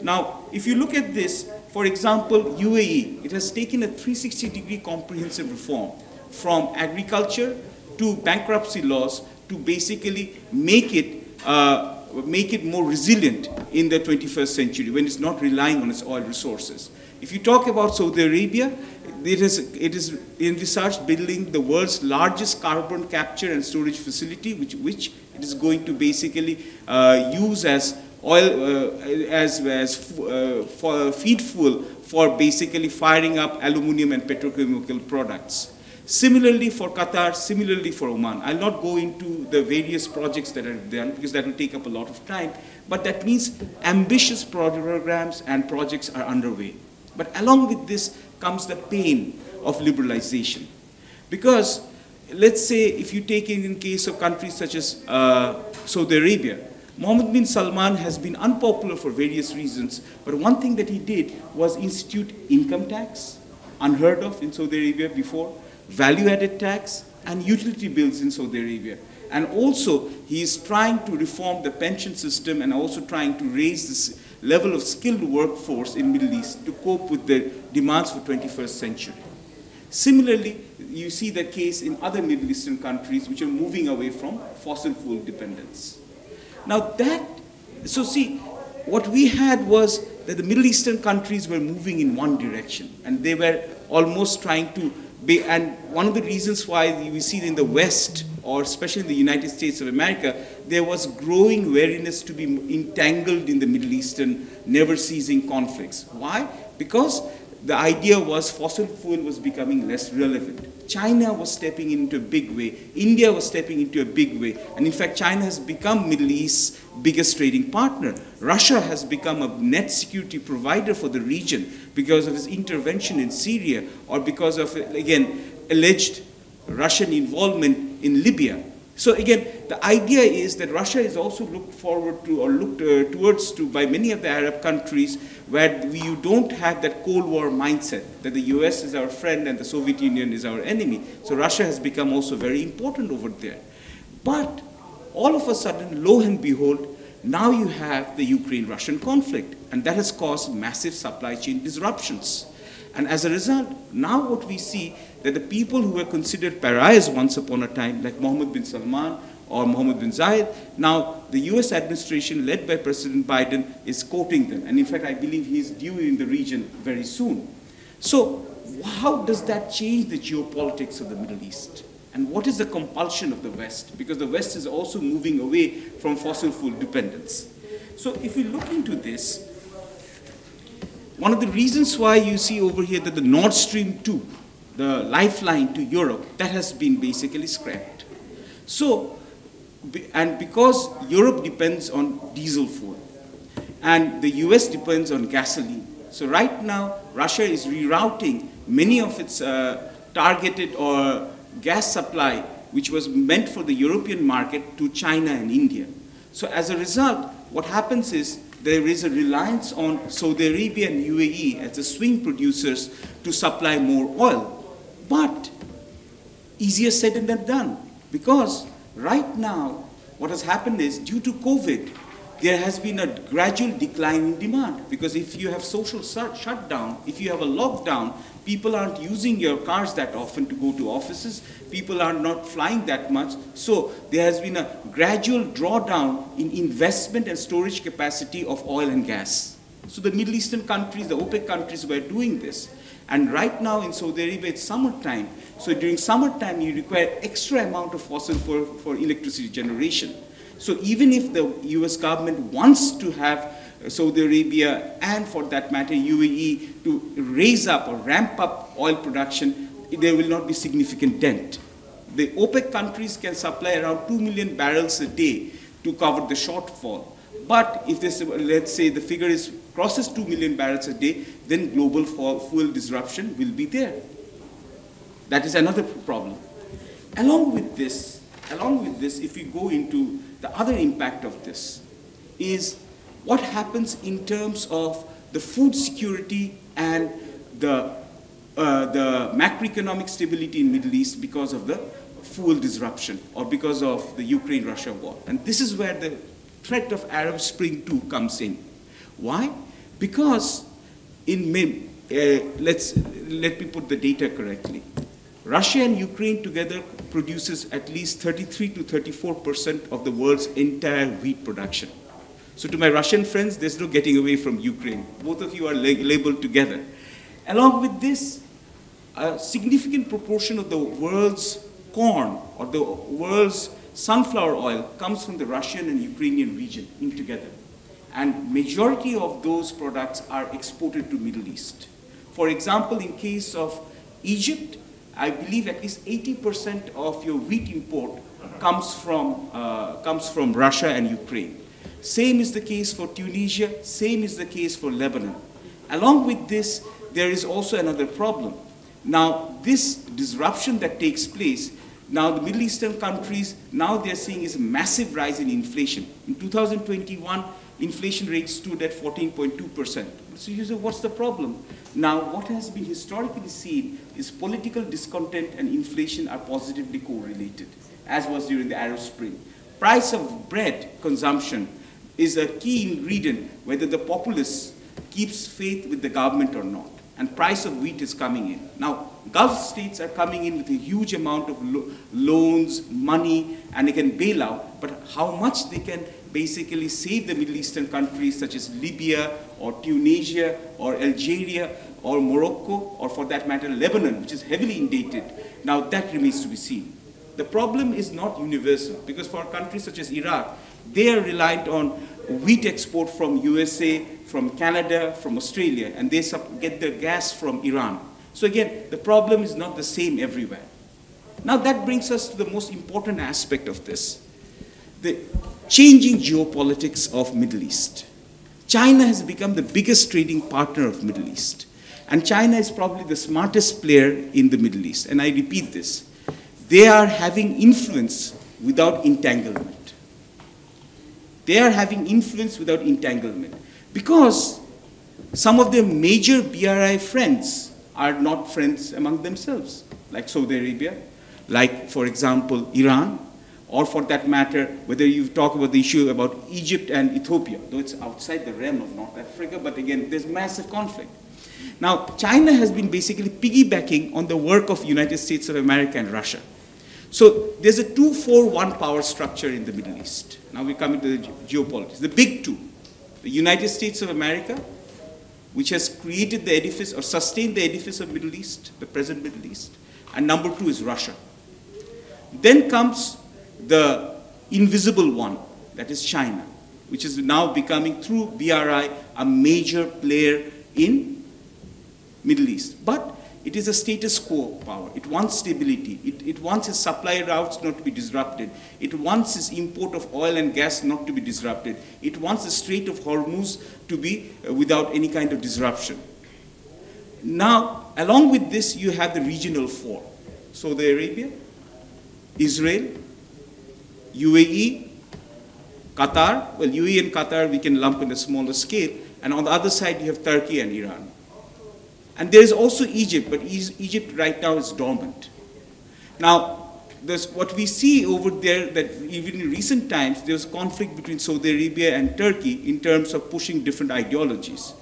Now, if you look at this, for example, UAE, it has taken a 360-degree comprehensive reform from agriculture to bankruptcy laws to basically make it more resilient in the 21st century when it's not relying on its oil resources. If you talk about Saudi Arabia, it is envisaged building the world's largest carbon capture and storage facility, which it is going to basically use as oil for feed fuel for basically firing up aluminum and petrochemical products. Similarly for Qatar, similarly for Oman. I'll not go into the various projects that are done because that will take up a lot of time, but that means ambitious programs and projects are underway. But along with this comes the pain of liberalization. Because let's say if you take it in case of countries such as Saudi Arabia, Mohammed bin Salman has been unpopular for various reasons, but one thing that he did was institute income tax, unheard of in Saudi Arabia before, value-added tax, and utility bills in Saudi Arabia. And also, he is trying to reform the pension system and also trying to raise this level of skilled workforce in Middle East to cope with the demands for 21st century. Similarly, you see the case in other Middle Eastern countries which are moving away from fossil fuel dependence. Now so see, what we had was that the Middle Eastern countries were moving in one direction, and they were almost trying to be, and one of the reasons why we see in the West, or especially in the United States of America, there was growing wariness to be entangled in the Middle Eastern never-ceasing conflicts. Why? Because the idea was fossil fuel was becoming less relevant. China was stepping into a big way. India was stepping into a big way. And in fact, China has become Middle East's biggest trading partner. Russia has become a net security provider for the region because of its intervention in Syria or because of, again, alleged Russian involvement in Libya. So again, the idea is that Russia is also looked forward to or looked towards to by many of the Arab countries where you don't have that Cold War mindset that the US is our friend and the Soviet Union is our enemy. So Russia has become also very important over there. But all of a sudden, lo and behold, now you have the Ukraine-Russian conflict, and that has caused massive supply chain disruptions. And as a result, now what we see that the people who were considered pariahs once upon a time, like Mohammed bin Salman or Mohammed bin Zayed, now the US administration led by President Biden is quoting them. And in fact, I believe he's due in the region very soon. So how does that change the geopolitics of the Middle East? And what is the compulsion of the West? Because the West is also moving away from fossil fuel dependence. So if we look into this, one of the reasons why you see over here that the Nord Stream 2, the lifeline to Europe, that has been basically scrapped. So, and because Europe depends on diesel fuel, and the US depends on gasoline. So right now, Russia is rerouting many of its targeted or gas supply, which was meant for the European market, to China and India. So as a result, what happens is there is a reliance on Saudi Arabia and UAE as the swing producers to supply more oil. But easier said than done, because right now what has happened is due to COVID, there has been a gradual decline in demand, because if you have social shutdown, if you have a lockdown, people aren't using your cars that often to go to offices, people are not flying that much, so there has been a gradual drawdown in investment and storage capacity of oil and gas. So the Middle Eastern countries, the OPEC countries were doing this. And right now in Saudi Arabia, it's summertime. So during summertime, you require extra amount of fossil for electricity generation. So even if the US government wants to have Saudi Arabia and for that matter UAE to raise up or ramp up oil production, there will not be significant dent. The OPEC countries can supply around 2 million barrels a day to cover the shortfall. But if this, let's say the figure crosses 2 million barrels a day, then global fuel disruption will be there. That is another problem. Along with this, if we go into the other impact of this, is what happens in terms of the food security and the macroeconomic stability in Middle East because of the fuel disruption or because of the Ukraine-Russia war. And this is where the threat of Arab Spring 2 comes in. Why? Because let me put the data correctly. Russia and Ukraine together produces at least 33 to 34% of the world's entire wheat production. So to my Russian friends, there's no getting away from Ukraine. Both of you are labeled together. Along with this, a significant proportion of the world's corn or the world's sunflower oil comes from the Russian and Ukrainian region in together. And majority of those products are exported to Middle East. For example, in case of Egypt, I believe at least 80% of your wheat import comes from Russia and Ukraine. Same is the case for Tunisia, same is the case for Lebanon. Along with this, there is also another problem. Now, this disruption that takes place, now the Middle Eastern countries, now they're seeing is a massive rise in inflation. In 2021, inflation rate stood at 14.2%. So you say, what's the problem? Now, what has been historically seen is political discontent and inflation are positively correlated, as was during the Arab Spring. Price of bread consumption is a key ingredient whether the populace keeps faith with the government or not. And price of wheat is coming in. Now, Gulf states are coming in with a huge amount of loans, money, and they can bail out, but how much they can basically save the Middle Eastern countries such as Libya or Tunisia or Algeria or Morocco or for that matter Lebanon, which is heavily indebted, now that remains to be seen. The problem is not universal because for countries such as Iraq, they are reliant on wheat export from USA, from Canada, from Australia, and they get their gas from Iran. So again, the problem is not the same everywhere. Now that brings us to the most important aspect of this, the changing geopolitics of Middle East. China has become the biggest trading partner of Middle East. And China is probably the smartest player in the Middle East. And I repeat this, they are having influence without entanglement. They are having influence without entanglement. Because some of their major BRI friends are not friends among themselves, like Saudi Arabia, like, for example, Iran, or for that matter, whether you talk about the issue about Egypt and Ethiopia, though it's outside the realm of North Africa, but again, there's massive conflict. Now, China has been basically piggybacking on the work of United States of America and Russia. So there's a 2-4-1 power structure in the Middle East. Now we come into the geopolitics. The big two, the United States of America, which has created the edifice or sustained the edifice of Middle East, the present Middle East. And number 2 is Russia. Then comes the invisible one, that is China, which is now becoming, through BRI, a major player in Middle East. But it is a status quo power. It wants stability. It wants its supply routes not to be disrupted. It wants its import of oil and gas not to be disrupted. It wants the Strait of Hormuz to be without any kind of disruption. Now, along with this, you have the regional four. Saudi Arabia, Israel, UAE, Qatar. Well, UAE and Qatar we can lump in a smaller scale. And on the other side, you have Turkey and Iran. And there is also Egypt, but Egypt right now is dormant. Now, what we see over there, that even in recent times, there's conflict between Saudi Arabia and Turkey in terms of pushing different ideologies.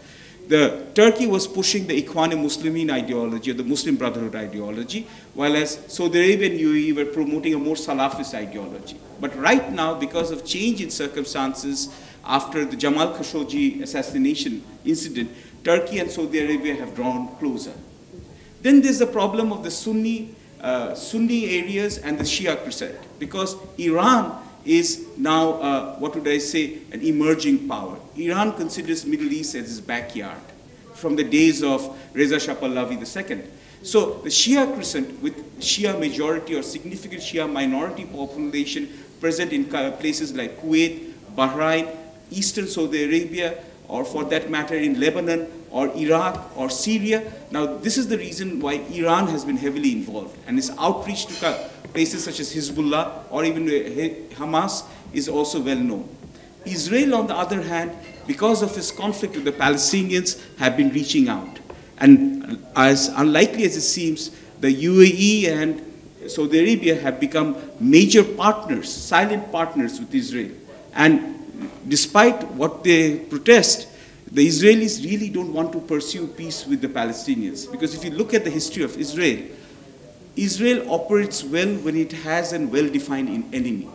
Turkey was pushing the Ikhwan-e-Muslimin ideology, or the Muslim Brotherhood ideology, whereas Saudi Arabia and UAE were promoting a more Salafist ideology. But right now, because of change in circumstances after the Jamal Khashoggi assassination incident, Turkey and Saudi Arabia have drawn closer. Then there's the problem of the Sunni areas and the Shia crescent, because Iran is now, what would I say, an emerging power. Iran considers Middle East as its backyard from the days of Reza Shah Pahlavi II. So the Shia crescent, with Shia majority or significant Shia minority population present in places like Kuwait, Bahrain, Eastern Saudi Arabia, or for that matter in Lebanon or Iraq or Syria. Now this is the reason why Iran has been heavily involved, and its outreach to places such as Hezbollah or even Hamas is also well known. Israel, on the other hand, because of its conflict with the Palestinians, have been reaching out. And as unlikely as it seems, the UAE and Saudi Arabia have become major partners, silent partners with Israel. And despite what they protest, the Israelis really don't want to pursue peace with the Palestinians. Because if you look at the history of Israel, Israel operates well when it has a well-defined enemy.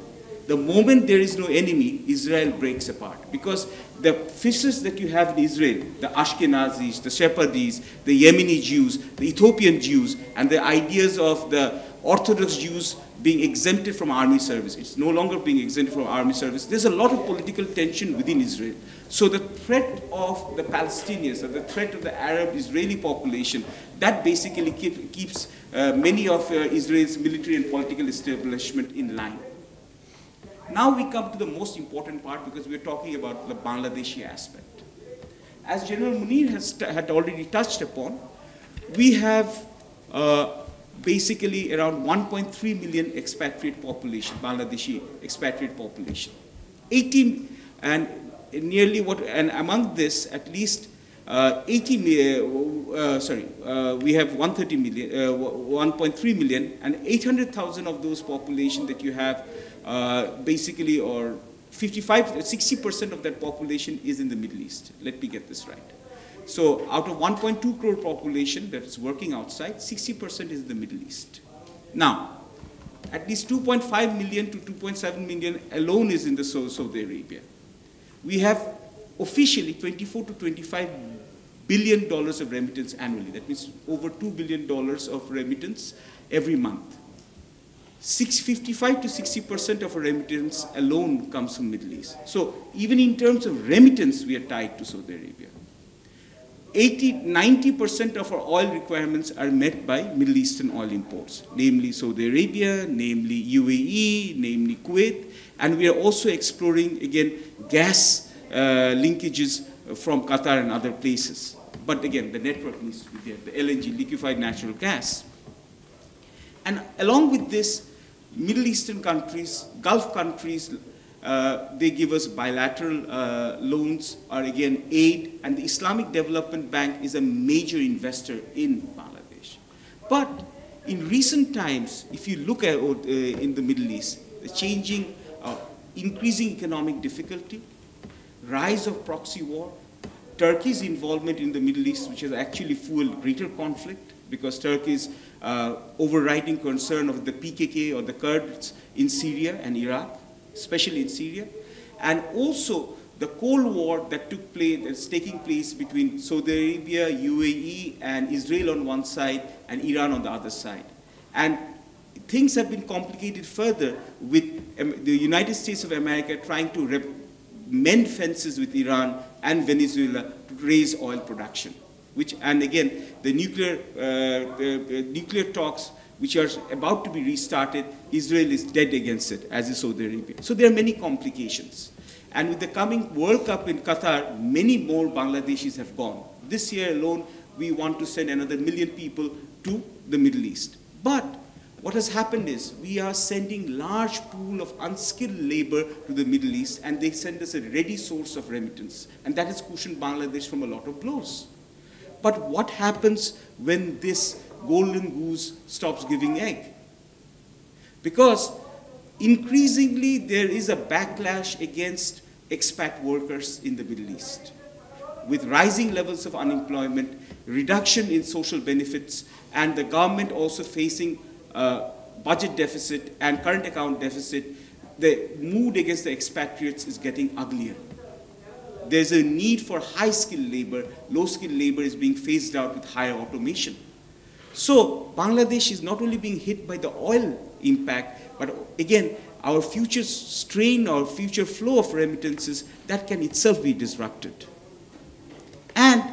The moment there is no enemy, Israel breaks apart. Because the fissures that you have in Israel, the Ashkenazis, the Sephardim, the Yemeni Jews, the Ethiopian Jews, and the ideas of the Orthodox Jews being exempted from army service. It's no longer being exempted from army service. There's a lot of political tension within Israel. So the threat of the Palestinians, or the threat of the Arab-Israeli population, that basically keeps many of Israel's military and political establishment in line. Now we come to the most important part, because we're talking about the Bangladeshi aspect. As General Munir had already touched upon, we have basically around 1.3 million expatriate population, Bangladeshi expatriate population. 18, and nearly and among this, at least we have 1.3 million, and 800,000 of those population that you have basically, or 60% of that population is in the Middle East. Let me get this right. So out of 1.2 crore population that is working outside, 60% is in the Middle East. Now, at least 2.5 million to 2.7 million alone is in the Saudi Arabia. We have officially 24 to 25 billion dollars of remittance annually. That means over $2 billion of remittance every month. 55 to 60% of our remittance alone comes from Middle East. So even in terms of remittance, we are tied to Saudi Arabia. 90% of our oil requirements are met by Middle Eastern oil imports, namely Saudi Arabia, namely UAE, namely Kuwait, and we are also exploring, again, gas linkages from Qatar and other places. But again, the network needs to be there, the LNG, liquefied natural gas. And along with this, Middle Eastern countries, Gulf countries, they give us bilateral loans, or again aid, and the Islamic Development Bank is a major investor in Bangladesh. But in recent times, if you look at in the Middle East, the changing, increasing economic difficulty, rise of proxy war, Turkey's involvement in the Middle East, which has actually fueled greater conflict, because Turkey's overriding concern of the PKK or the Kurds in Syria and Iraq, especially in Syria, and also the Cold War that took place, that's taking place between Saudi Arabia, UAE, and Israel on one side, and Iran on the other side. And things have been complicated further with the United States of America trying to mend fences with Iran and Venezuela to raise oil production. And again, the nuclear talks, which are about to be restarted, Israel is dead against it, as is Saudi Arabia. So there are many complications. And with the coming World Cup in Qatar, many more Bangladeshis have gone. This year alone, we want to send another 1 million people to the Middle East. But what has happened is we are sending large pool of unskilled labor to the Middle East, and they send us a ready source of remittance. And that has cushioned Bangladesh from a lot of blows. But what happens when this golden goose stops giving egg? Because increasingly there is a backlash against expat workers in the Middle East. With rising levels of unemployment, reduction in social benefits, and the government also facing budget deficit and current account deficit, the mood against the expatriates is getting uglier. There's a need for high-skilled labor. Low-skilled labor is being phased out with higher automation. So Bangladesh is not only being hit by the oil impact, but again, our future strain, our future flow of remittances, that can itself be disrupted. And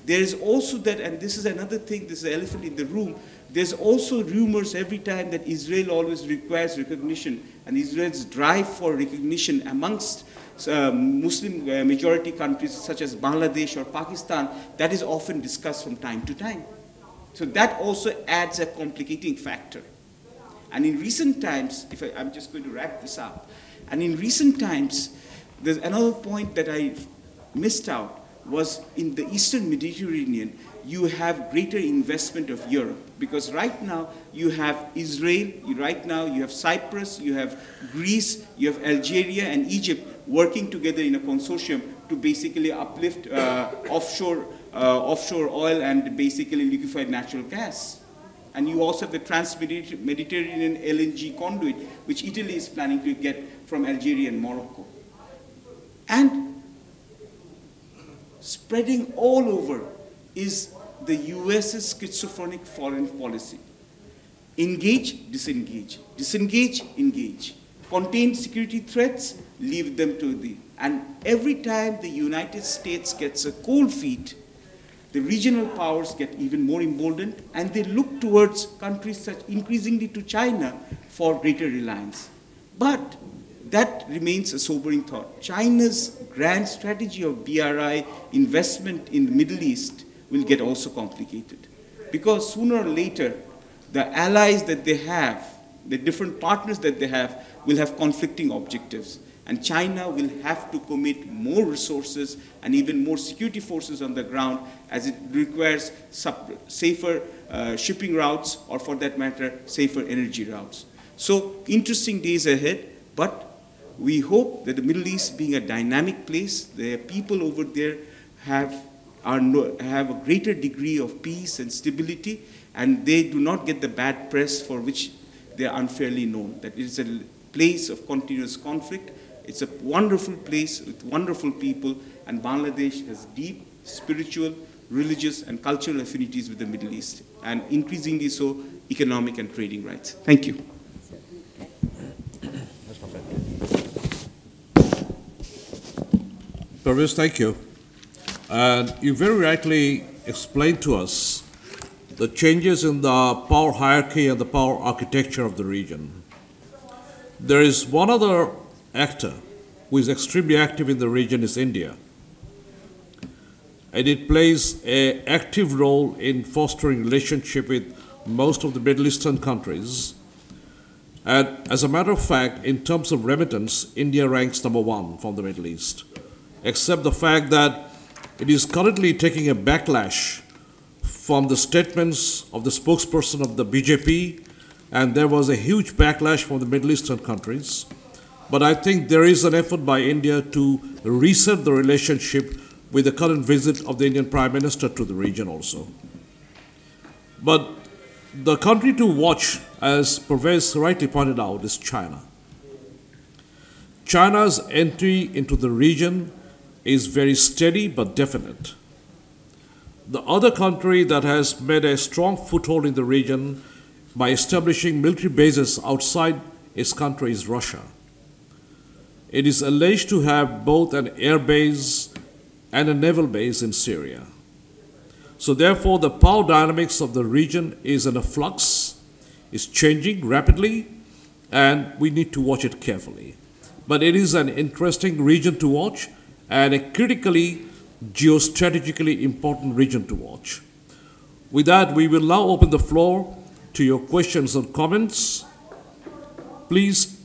there is also that, and this is another thing, this is the elephant in the room, there's also rumors every time that Israel always requires recognition, and Israel's drive for recognition amongst Muslim majority countries such as Bangladesh or Pakistan, that is often discussed from time to time. So that also adds a complicating factor. And in recent times, I'm just going to wrap this up, and in recent times, there's another point that I missed out, was in the Eastern Mediterranean, you have greater investment of Europe. Because right now, you have Israel, right now you have Cyprus, you have Greece, you have Algeria and Egypt working together in a consortium to basically uplift offshore oil and basically liquefied natural gas. And you also have the trans-Mediterranean LNG conduit, which Italy is planning to get from Algeria and Morocco. And spreading all over is the US's schizophrenic foreign policy. Engage, disengage. Disengage, engage. Contain security threats, leave them to the. And every time the United States gets a cold feet, the regional powers get even more emboldened, and they look towards countries such increasingly to China for greater reliance. But that remains a sobering thought. China's grand strategy of BRI investment in the Middle East will get also complicated. Because sooner or later, the allies that they have, the different partners that they have, will have conflicting objectives. And China will have to commit more resources and even more security forces on the ground as it requires safer shipping routes, or for that matter, safer energy routes. So interesting days ahead, but we hope that the Middle East, being a dynamic place, the people over there have a greater degree of peace and stability, and they do not get the bad press for which they are unfairly known. That it is a place of continuous conflict. It's a wonderful place with wonderful people, and Bangladesh has deep spiritual, religious, and cultural affinities with the Middle East, and increasingly so economic and trading rights. Thank you. Parvez, thank you. And you very rightly explained to us the changes in the power hierarchy and the power architecture of the region. There is one other actor who is extremely active in the region, is India. And it plays an active role in fostering relationship with most of the Middle Eastern countries. And as a matter of fact, in terms of remittance, India ranks #1 from the Middle East, except the fact that it is currently taking a backlash from the statements of the spokesperson of the BJP, and there was a huge backlash from the Middle Eastern countries. But I think there is an effort by India to reset the relationship with the current visit of the Indian Prime Minister to the region also. But the country to watch, as Parvez rightly pointed out, is China. China's entry into the region is very steady but definite. The other country that has made a strong foothold in the region by establishing military bases outside its country is Russia. It is alleged to have both an air base and a naval base in Syria. So therefore, the power dynamics of the region is in a flux, is changing rapidly, and we need to watch it carefully. But it is an interesting region to watch, and a critically, geostrategically important region to watch. With that, we will now open the floor to your questions and comments. Please,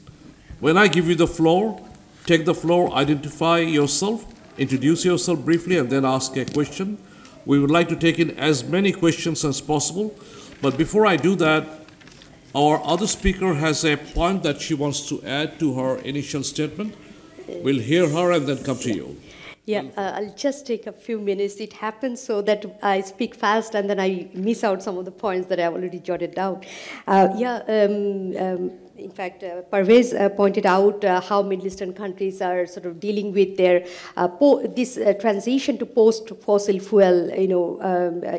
when I give you the floor, take the floor, identify yourself, introduce yourself briefly, and then ask a question. We would like to take in as many questions as possible, but before I do that, Our other speaker has a point that she wants to add to her initial statement. We'll hear her and then come to you. Yeah, I'll just take a few minutes. It happens so that I speak fast and then I miss out some of the points that I've already jotted down. In fact, Parvez pointed out how Middle Eastern countries are sort of dealing with their this transition to post-fossil fuel,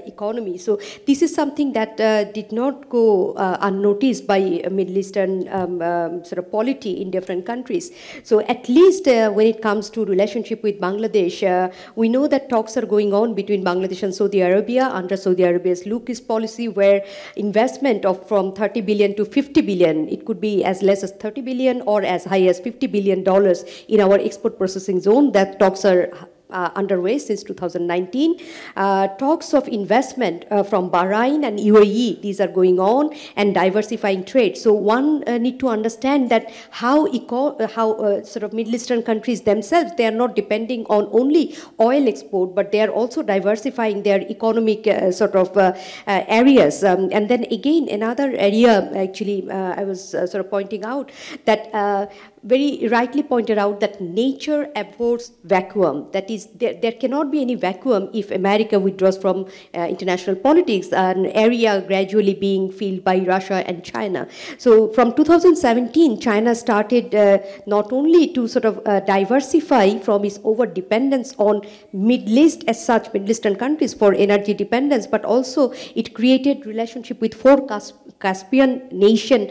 economy. So this is something that did not go unnoticed by Middle Eastern sort of polity in different countries. So at least when it comes to relationship with Bangladesh, we know that talks are going on between Bangladesh and Saudi Arabia under Saudi Arabia's Lucas policy, where investment of from 30 billion to 50 billion, it could be as less as 30 billion or as high as $50 billion in our export processing zone. That talks are underway since 2019. Talks of investment from Bahrain and UAE, these are going on, and diversifying trade. So one need to understand that how sort of Middle Eastern countries themselves, they are not depending on only oil export, but they are also diversifying their economic areas. And then again, another area, actually, I was sort of pointing out that very rightly pointed out that nature abhors vacuum. That is, there cannot be any vacuum if America withdraws from international politics, an area gradually being filled by Russia and China. So from 2017, China started not only to sort of diversify from its over-dependence on Middle East as such, Middle Eastern countries for energy dependence, but also it created relationship with 4 Caspian nation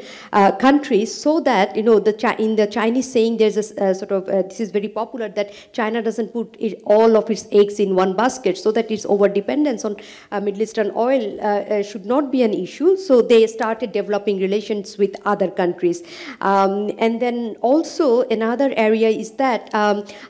countries, so that, in the Chinese saying, there's a sort of, this is very popular, that China doesn't put all of its eggs in one basket, so that its over-dependence on Middle Eastern oil should not be an issue. So they started developing relations with other countries. And then also another area is that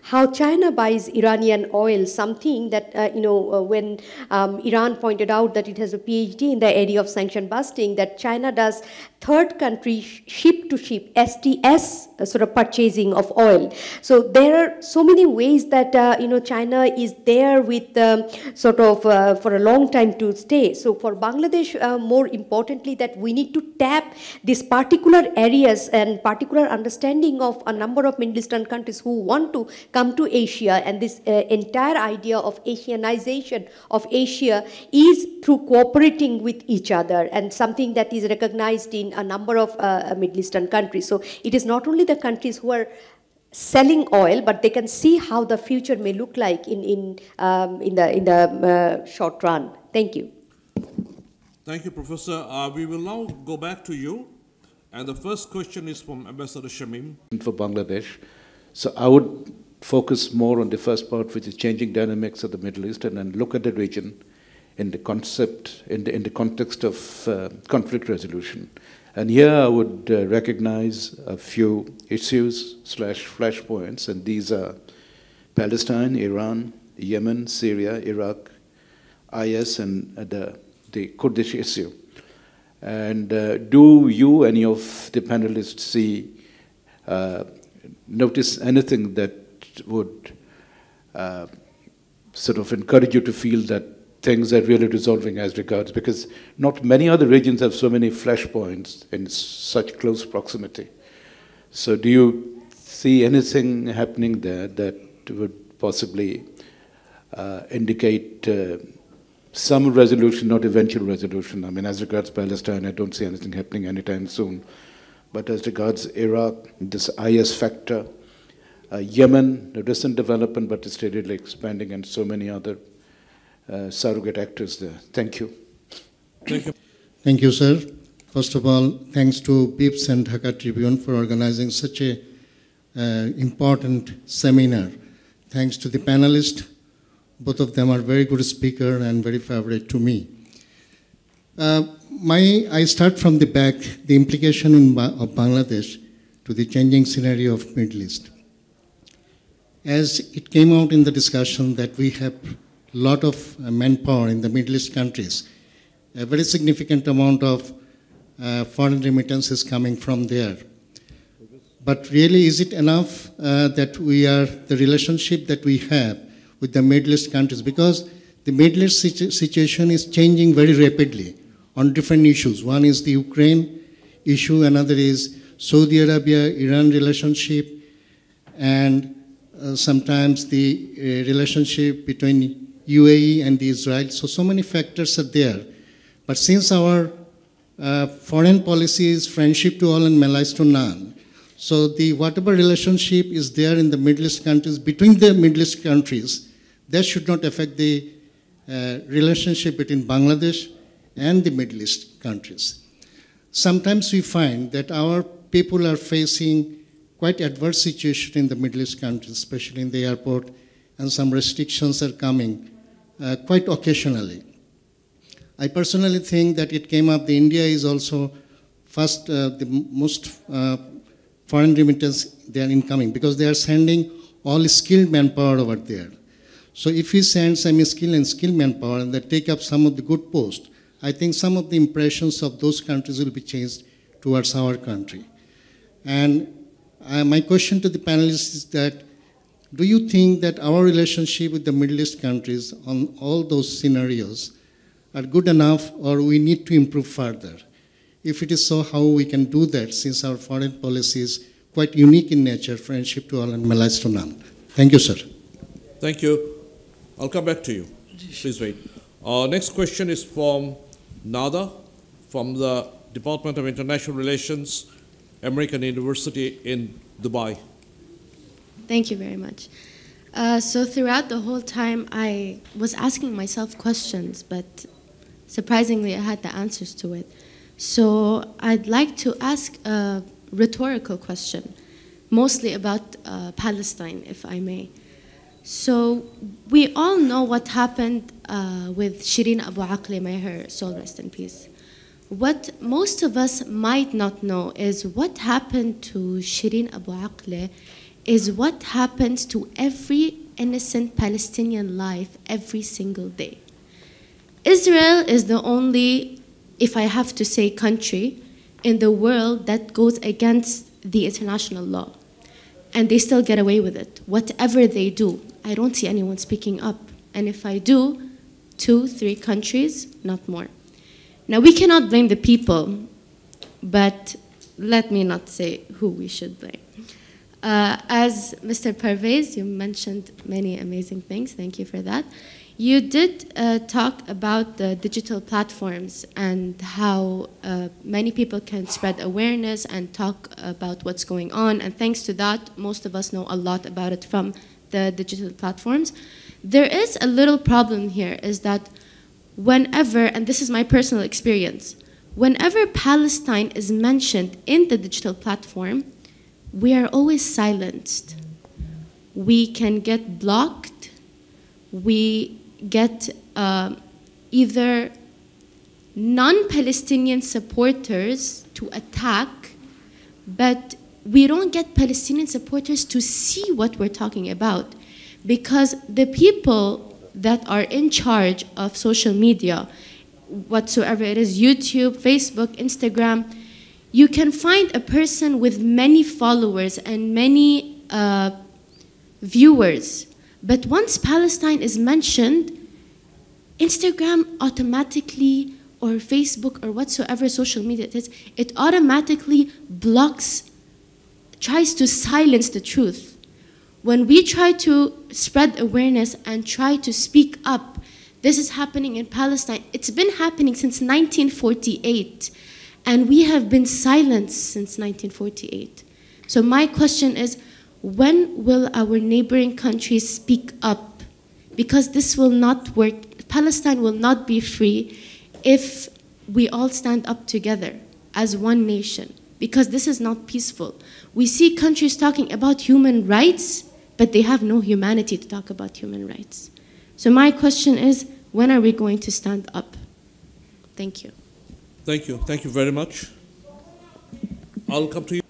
how China buys Iranian oil, something that, when Iran pointed out that it has a PhD in the area of sanction busting, that China does third country ship-to-ship, STS sort of purchasing of oil. So there are so many ways that, China is there with sort of for a long time to stay. So for Bangladesh, more importantly, that we need to tap these particular areas and particular understanding of a number of Middle Eastern countries who want to come to Asia, and this entire idea of Asianization of Asia is through cooperating with each other, and something that is recognized in a number of Middle Eastern countries. So it is not only the countries who are selling oil, but they can see how the future may look like in the short run. Thank you. Thank you, Professor. We will now go back to you. And the first question is from Ambassador Shamim. For Bangladesh. So I would focus more on the first part, which is changing dynamics of the Middle East, and then look at the region in the concept, in the context of conflict resolution. And here I would recognize a few issues / flashpoints, and these are Palestine, Iran, Yemen, Syria, Iraq, IS, and the Kurdish issue. And do you, any of the panelists, notice anything that would sort of encourage you to feel that things are really resolving as regards, because not many other regions have so many flashpoints in such close proximity. So do you see anything happening there that would possibly indicate some resolution, not eventual resolution? I mean, as regards Palestine, I don't see anything happening anytime soon. But as regards Iraq, this IS factor, Yemen, the recent development, but it's steadily expanding, and so many other surrogate actors there. Thank you. Thank you. Thank you, sir. First of all, thanks to BIPSS and Dhaka Tribune for organizing such a important seminar. Thanks to the panelists. Both of them are very good speakers and very favorite to me. I start from the back, the implication of Bangladesh to the changing scenario of Middle East. As it came out in the discussion that we have a lot of manpower in the Middle East countries, a very significant amount of foreign remittances coming from there. But really, is it enough that the relationship that we have with the Middle East countries? Because the Middle East situation is changing very rapidly on different issues. One is the Ukraine issue. Another is Saudi Arabia-Iran relationship, and sometimes the relationship between UAE and Israel. So many factors are there. But since our foreign policy is friendship to all and malice to none, so the whatever relationship is there in the Middle East countries, between the Middle East countries, that should not affect the relationship between Bangladesh and the Middle East countries. Sometimes we find that our people are facing quite adverse situation in the Middle East countries, especially in the airport, and some restrictions are coming quite occasionally. I personally think that it came up, India is also first, the most foreign remittance they are incoming, because they are sending all skilled manpower over there. So if we send semi-skilled and skilled manpower and they take up some of the good posts, I think some of the impressions of those countries will be changed towards our country. And my question to the panelists is that, do you think that our relationship with the Middle East countries on all those scenarios are good enough, or we need to improve further? If it is so, how we can do that, since our foreign policy is quite unique in nature, friendship to all and malice to none? Thank you, sir. Thank you. I'll come back to you. Please wait. Next question is from Nada, from the Department of International Relations, American University in Dubai. Thank you very much. So throughout the whole time, I was asking myself questions, but surprisingly, I had the answers to it. So I'd like to ask a rhetorical question, mostly about Palestine, if I may. So we all know what happened with Shireen Abu Akleh, may her soul rest in peace. What most of us might not know is what happened to Shireen Abu Akleh is what happens to every innocent Palestinian life every single day. Israel is the only, if I have to say, country in the world that goes against the international law. And they still get away with it. Whatever they do, I don't see anyone speaking up. And if I do, 2, 3 countries, not more. Now, we cannot blame the people, but let me not say who we should blame. As Mr. Parvez, you mentioned many amazing things. Thank you for that. You did talk about the digital platforms and how many people can spread awareness and talk about what's going on. And thanks to that, most of us know a lot about it from the digital platforms. There is a little problem here, is that whenever, and this is my personal experience, whenever Palestine is mentioned in the digital platform, we are always silenced. We can get blocked. We get either non-Palestinian supporters to attack, but we don't get Palestinian supporters to see what we're talking about, because the people that are in charge of social media, whatsoever it is, YouTube, Facebook, Instagram, you can find a person with many followers and many viewers. But once Palestine is mentioned, Instagram automatically, or Facebook, or whatsoever social media it is, it automatically blocks, tries to silence the truth. When we try to spread awareness and try to speak up, this is happening in Palestine. It's been happening since 1948, and we have been silenced since 1948. So my question is, when will our neighboring countries speak up? Because this will not work. Palestine will not be free if we all stand up together as one nation, because this is not peaceful. We see countries talking about human rights, but they have no humanity to talk about human rights. So my question is, when are we going to stand up? Thank you. Thank you. Thank you very much. I'll come to you.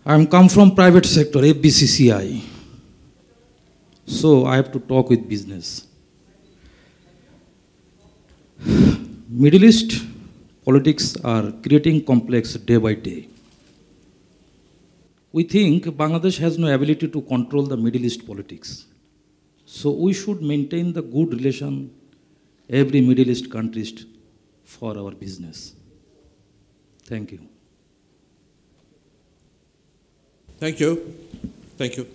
I'm come from private sector, ABCCI. So I have to talk with business. Middle East politics are creating complex day by day. We think Bangladesh has no ability to control the Middle East politics. So we should maintain the good relation every Middle East countries for our business. Thank you. Thank you. Thank you.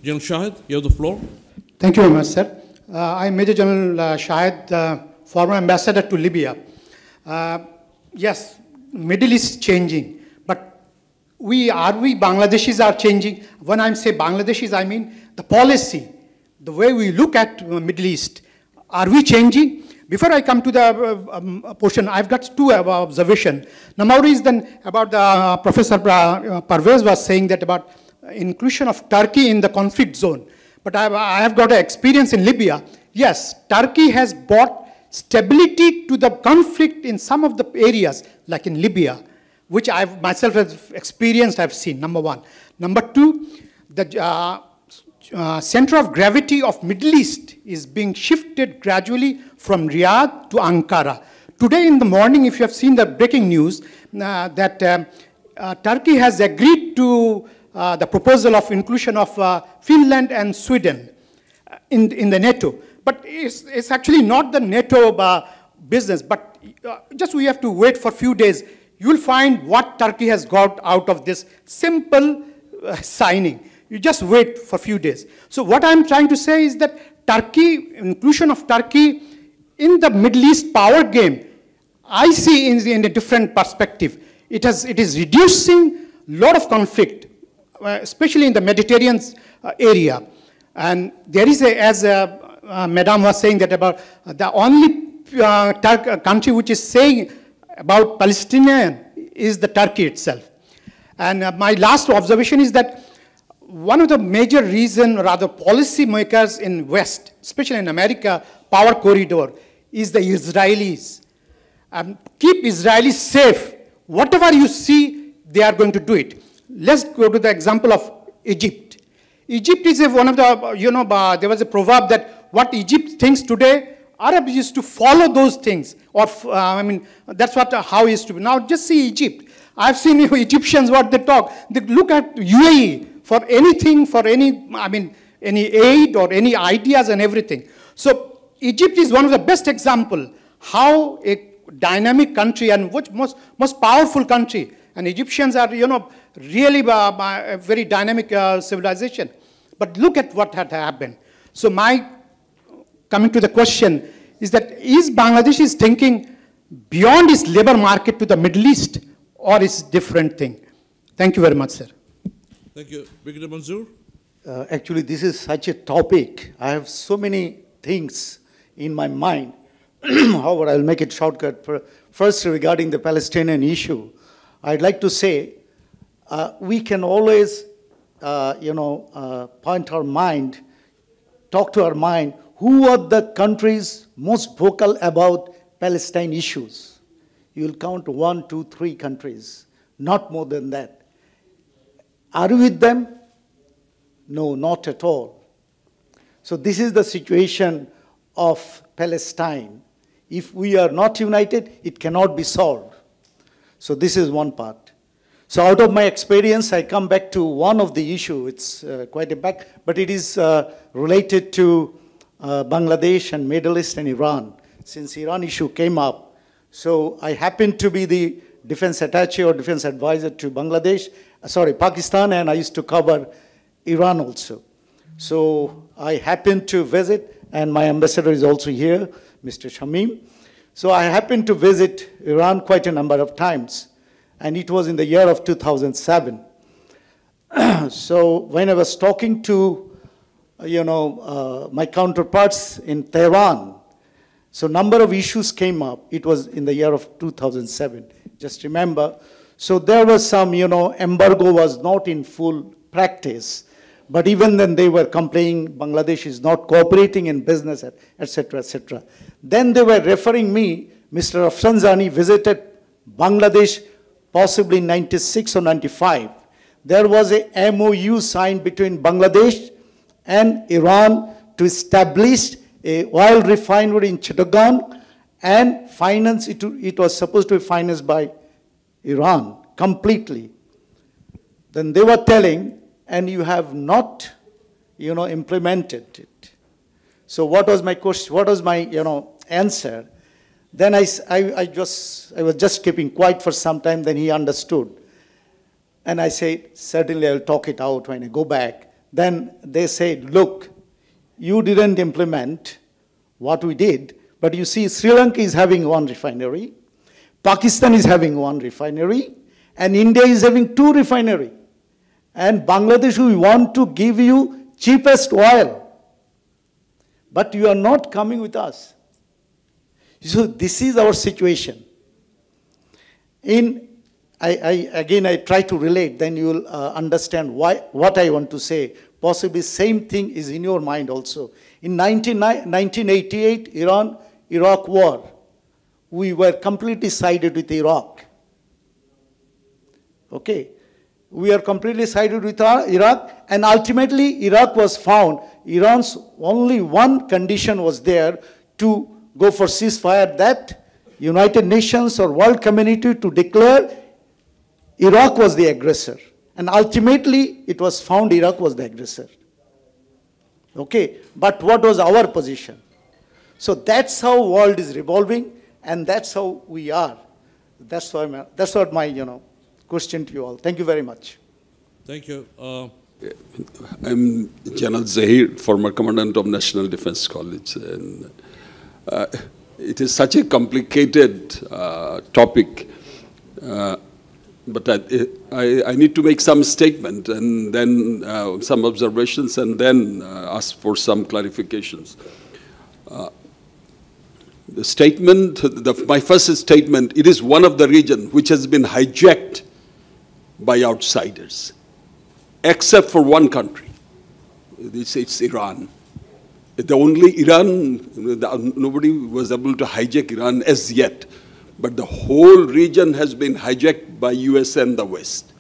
General Shahid, you have the floor. Thank you very much, sir. I'm Major General Shahid, former ambassador to Libya. Yes, Middle East is changing, but we Bangladeshis are changing. When I say Bangladeshis, I mean the policy, the way we look at Middle East. Are we changing? Before I come to the portion, I've got two observations. Number one is then about the Professor Parvez was saying that about inclusion of Turkey in the conflict zone. But I have got an experience in Libya. Yes, Turkey has brought stability to the conflict in some of the areas, like in Libya, which I myself have experienced, I've seen, number one. Number two, the center of gravity of Middle East is being shifted gradually from Riyadh to Ankara. Today in the morning, if you have seen the breaking news, that Turkey has agreed to the proposal of inclusion of Finland and Sweden in the NATO. But it's actually not the NATO business, but just we have to wait for a few days. You'll find what Turkey has got out of this simple signing. You just wait for a few days. So what I'm trying to say is that Turkey, inclusion of Turkey in the Middle East power game, I see in a different perspective. It is reducing a lot of conflict, especially in the Mediterranean area. And there is as Madam was saying that about the only country which is saying about Palestinian is the Turkey itself. And my last observation is that one of the major reasons, rather policy makers in West, especially in America, power corridor, is the Israelis. Keep Israelis safe. Whatever you see, they are going to do it. Let's go to the example of Egypt. Egypt is one of the, there was a proverb that what Egypt thinks today, Arabs used to follow those things. Or, I mean, that's how it used to be. Now just see Egypt. I've seen Egyptians, what they talk. They look at UAE for anything, for any, I mean, any aid or any ideas and everything. So Egypt is one of the best examples how a dynamic country and which most powerful country, and Egyptians are, really a very dynamic civilization. But look at what had happened. So coming to the question is that is Bangladesh is thinking beyond its labor market to the Middle East, or is different thing? Thank you very much, sir. Thank you. Brigadier Manzoor? Actually, this is such a topic. I have so many things in my mind. However, I'll make it shortcut. First, regarding the Palestinian issue, I'd like to say we can always, point our mind, talk to our mind, who are the countries most vocal about Palestine issues? You'll count 1, 2, 3 countries, not more than that. Are we with them? No, not at all. So this is the situation of Palestine. If we are not united, it cannot be solved. So this is one part. So out of my experience, I come back to one of the issue. It's quite a back, but it is related to Bangladesh and Middle East and Iran. Since Iran issue came up, so I happen to be the defense attaché or defense advisor to Pakistan, and I used to cover Iran also. So I happened to visit, and my ambassador is also here, Mr. Shamim. So I happened to visit Iran quite a number of times, and it was in the year of 2007. So when I was talking to, my counterparts in Tehran, so number of issues came up. It was in the year of 2007, just remember. So there was some, embargo was not in full practice, but even then they were complaining Bangladesh is not cooperating in business, etc., etc. Then they were referring me, Mr. Afsanjani visited Bangladesh possibly in 96 or 95. There was a MOU signed between Bangladesh and Iran to establish a oil refinery in Chittagong and finance it was supposed to be financed by Iran completely. Then they were telling, and you have not, implemented it. So what was my question? What was my, answer? Then I was just keeping quiet for some time. Then he understood. And I said, certainly I'll talk it out when I go back. Then they said, look, you didn't implement what we did, but you see Sri Lanka is having one refinery, Pakistan is having one refinery, and India is having 2 refineries. And Bangladesh, we want to give you cheapest oil, but you are not coming with us. So this is our situation. Again, I try to relate, then you will understand what I want to say. Possibly same thing is in your mind also. In 1988, Iran-Iraq war, we were completely sided with Iraq. Okay, we are completely sided with Iraq, and ultimately Iraq was found. Iran's only one condition was there to go for ceasefire, that United Nations or world community to declare Iraq was the aggressor. And ultimately, it was found Iraq was the aggressor. Okay, but what was our position? So that's how world is revolving, and that's how we are. That's what my question to you all. Thank you very much. Thank you. I'm General Zahir, former Commandant of National Defense College. And it is such a complicated topic. But I need to make some statement and then some observations and then ask for some clarifications. The statement, my first statement, it is one of the regions which has been hijacked by outsiders, except for one country. It's Iran. The only Iran, nobody was able to hijack Iran as yet. But the whole region has been hijacked by US and the West.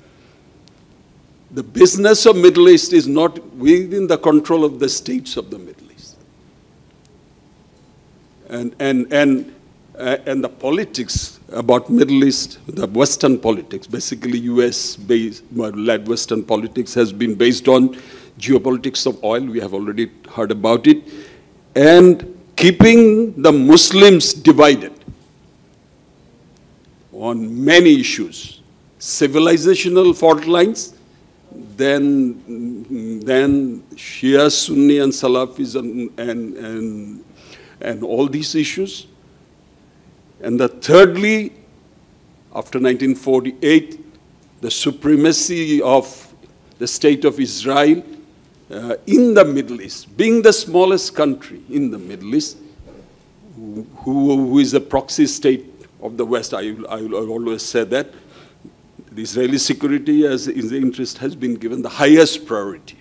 The business of Middle East is not within the control of the states of the Middle East. And the politics about Middle East, the Western politics, basically US-led Western politics has been based on geopolitics of oil, we have already heard about it, and keeping the Muslims divided on many issues, civilizational fault lines, then Shia, Sunni, and Salafis, and all these issues. And thirdly, after 1948, the supremacy of the state of Israel in the Middle East, being the smallest country in the Middle East, who is a proxy state of the West. I will always say that. The Israeli security as the interest has been given the highest priority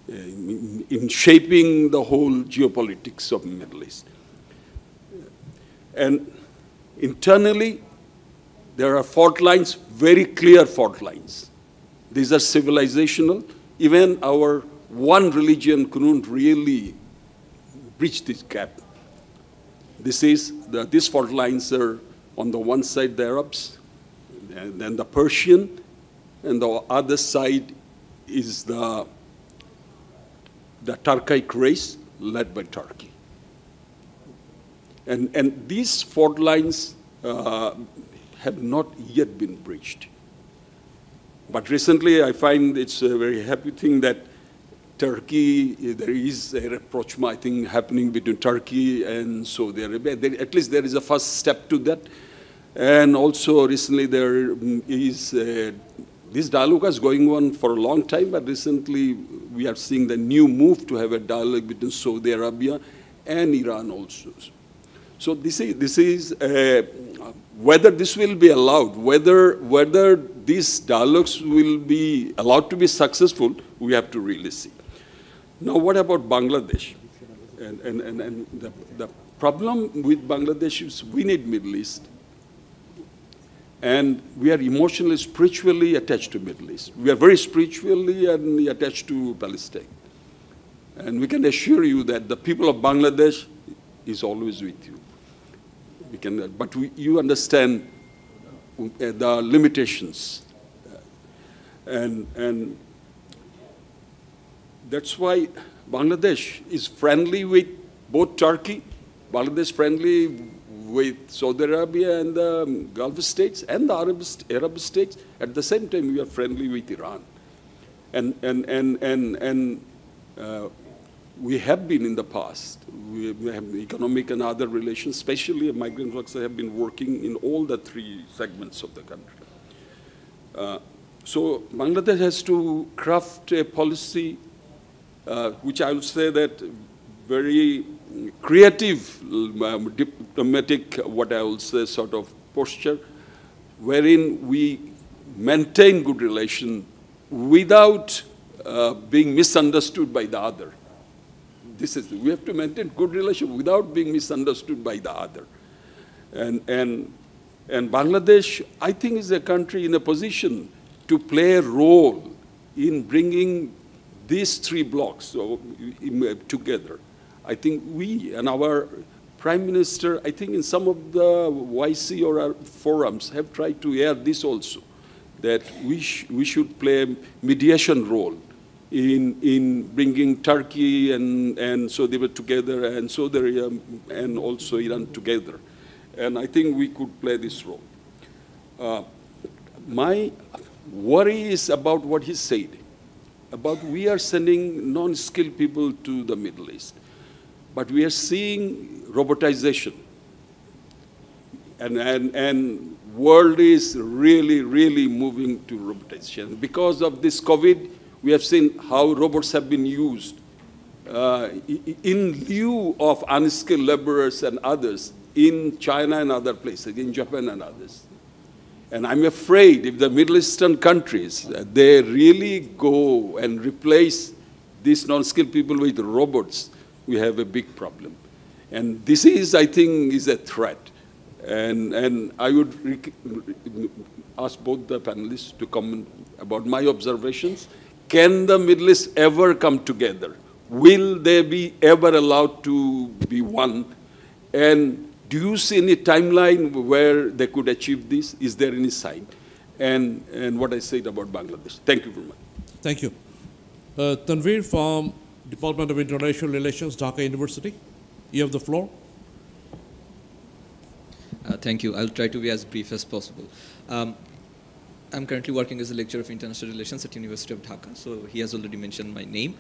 in shaping the whole geopolitics of the Middle East. And internally, there are fault lines, very clear fault lines. These are civilizational. Even our one religion couldn't really bridge this gap. These fault lines are on the one side the Arabs, and then the Persian, and the other side is the Turkic race led by Turkey. And these fault lines have not yet been breached. But recently I find it's a very happy thing that Turkey, there is a rapprochement, I think, happening between Turkey and Saudi Arabia. At least there is a first step to that. And also recently there is, this dialogue is going on for a long time, but recently we are seeing the new move to have a dialogue between Saudi Arabia and Iran also. So this is whether this will be allowed, whether these dialogues will be allowed to be successful, we have to really see. Now, what about Bangladesh? And the problem with Bangladesh is we need Middle East. And we are emotionally, spiritually attached to Middle East. We are very spiritually and attached to Palestine. And we can assure you that the people of Bangladesh is always with you. But you understand the limitations. And that's why Bangladesh is friendly with both Turkey, Bangladesh friendly with Saudi Arabia and the Gulf states and the Arab states. At the same time, we are friendly with Iran. And we have been in the past. We have economic and other relations, especially migrant workers have been working in all the three segments of the country. So Bangladesh has to craft a policy, which I would say that very creative, diplomatic, what I will say, sort of posture, wherein we maintain good relation without being misunderstood by the other. We have to maintain good relation without being misunderstood by the other. And Bangladesh, I think, is a country in a position to play a role in bringing these three blocks together. I think we and our Prime Minister, I think in some of the YC or our forums have tried to air this also, that we should play a mediation role in bringing Turkey and Saudi Arabia together, and Saudi Arabia and also Iran together. And I think we could play this role. My worry is about what he said, about we are sending non-skilled people to the Middle East, but we are seeing robotization. And world is really, really moving to robotization. Because of this COVID, we have seen how robots have been used in lieu of unskilled laborers and others in China and other places, in Japan and others. And I'm afraid if the Middle Eastern countries, they really go and replace these non-skilled people with robots, we have a big problem. And this is, I think, is a threat. And I would ask both the panelists to comment about my observations. Can the Middle East ever come together? Will they be ever allowed to be one? And do you see any timeline where they could achieve this? Is there any sign? And what I said about Bangladesh. Thank you very much. Thank you. Tanveer from Department of International Relations, Dhaka University. You have the floor. Thank you. I'll try to be as brief as possible. I'm currently working as a lecturer of international relations at University of Dhaka, so he has already mentioned my name.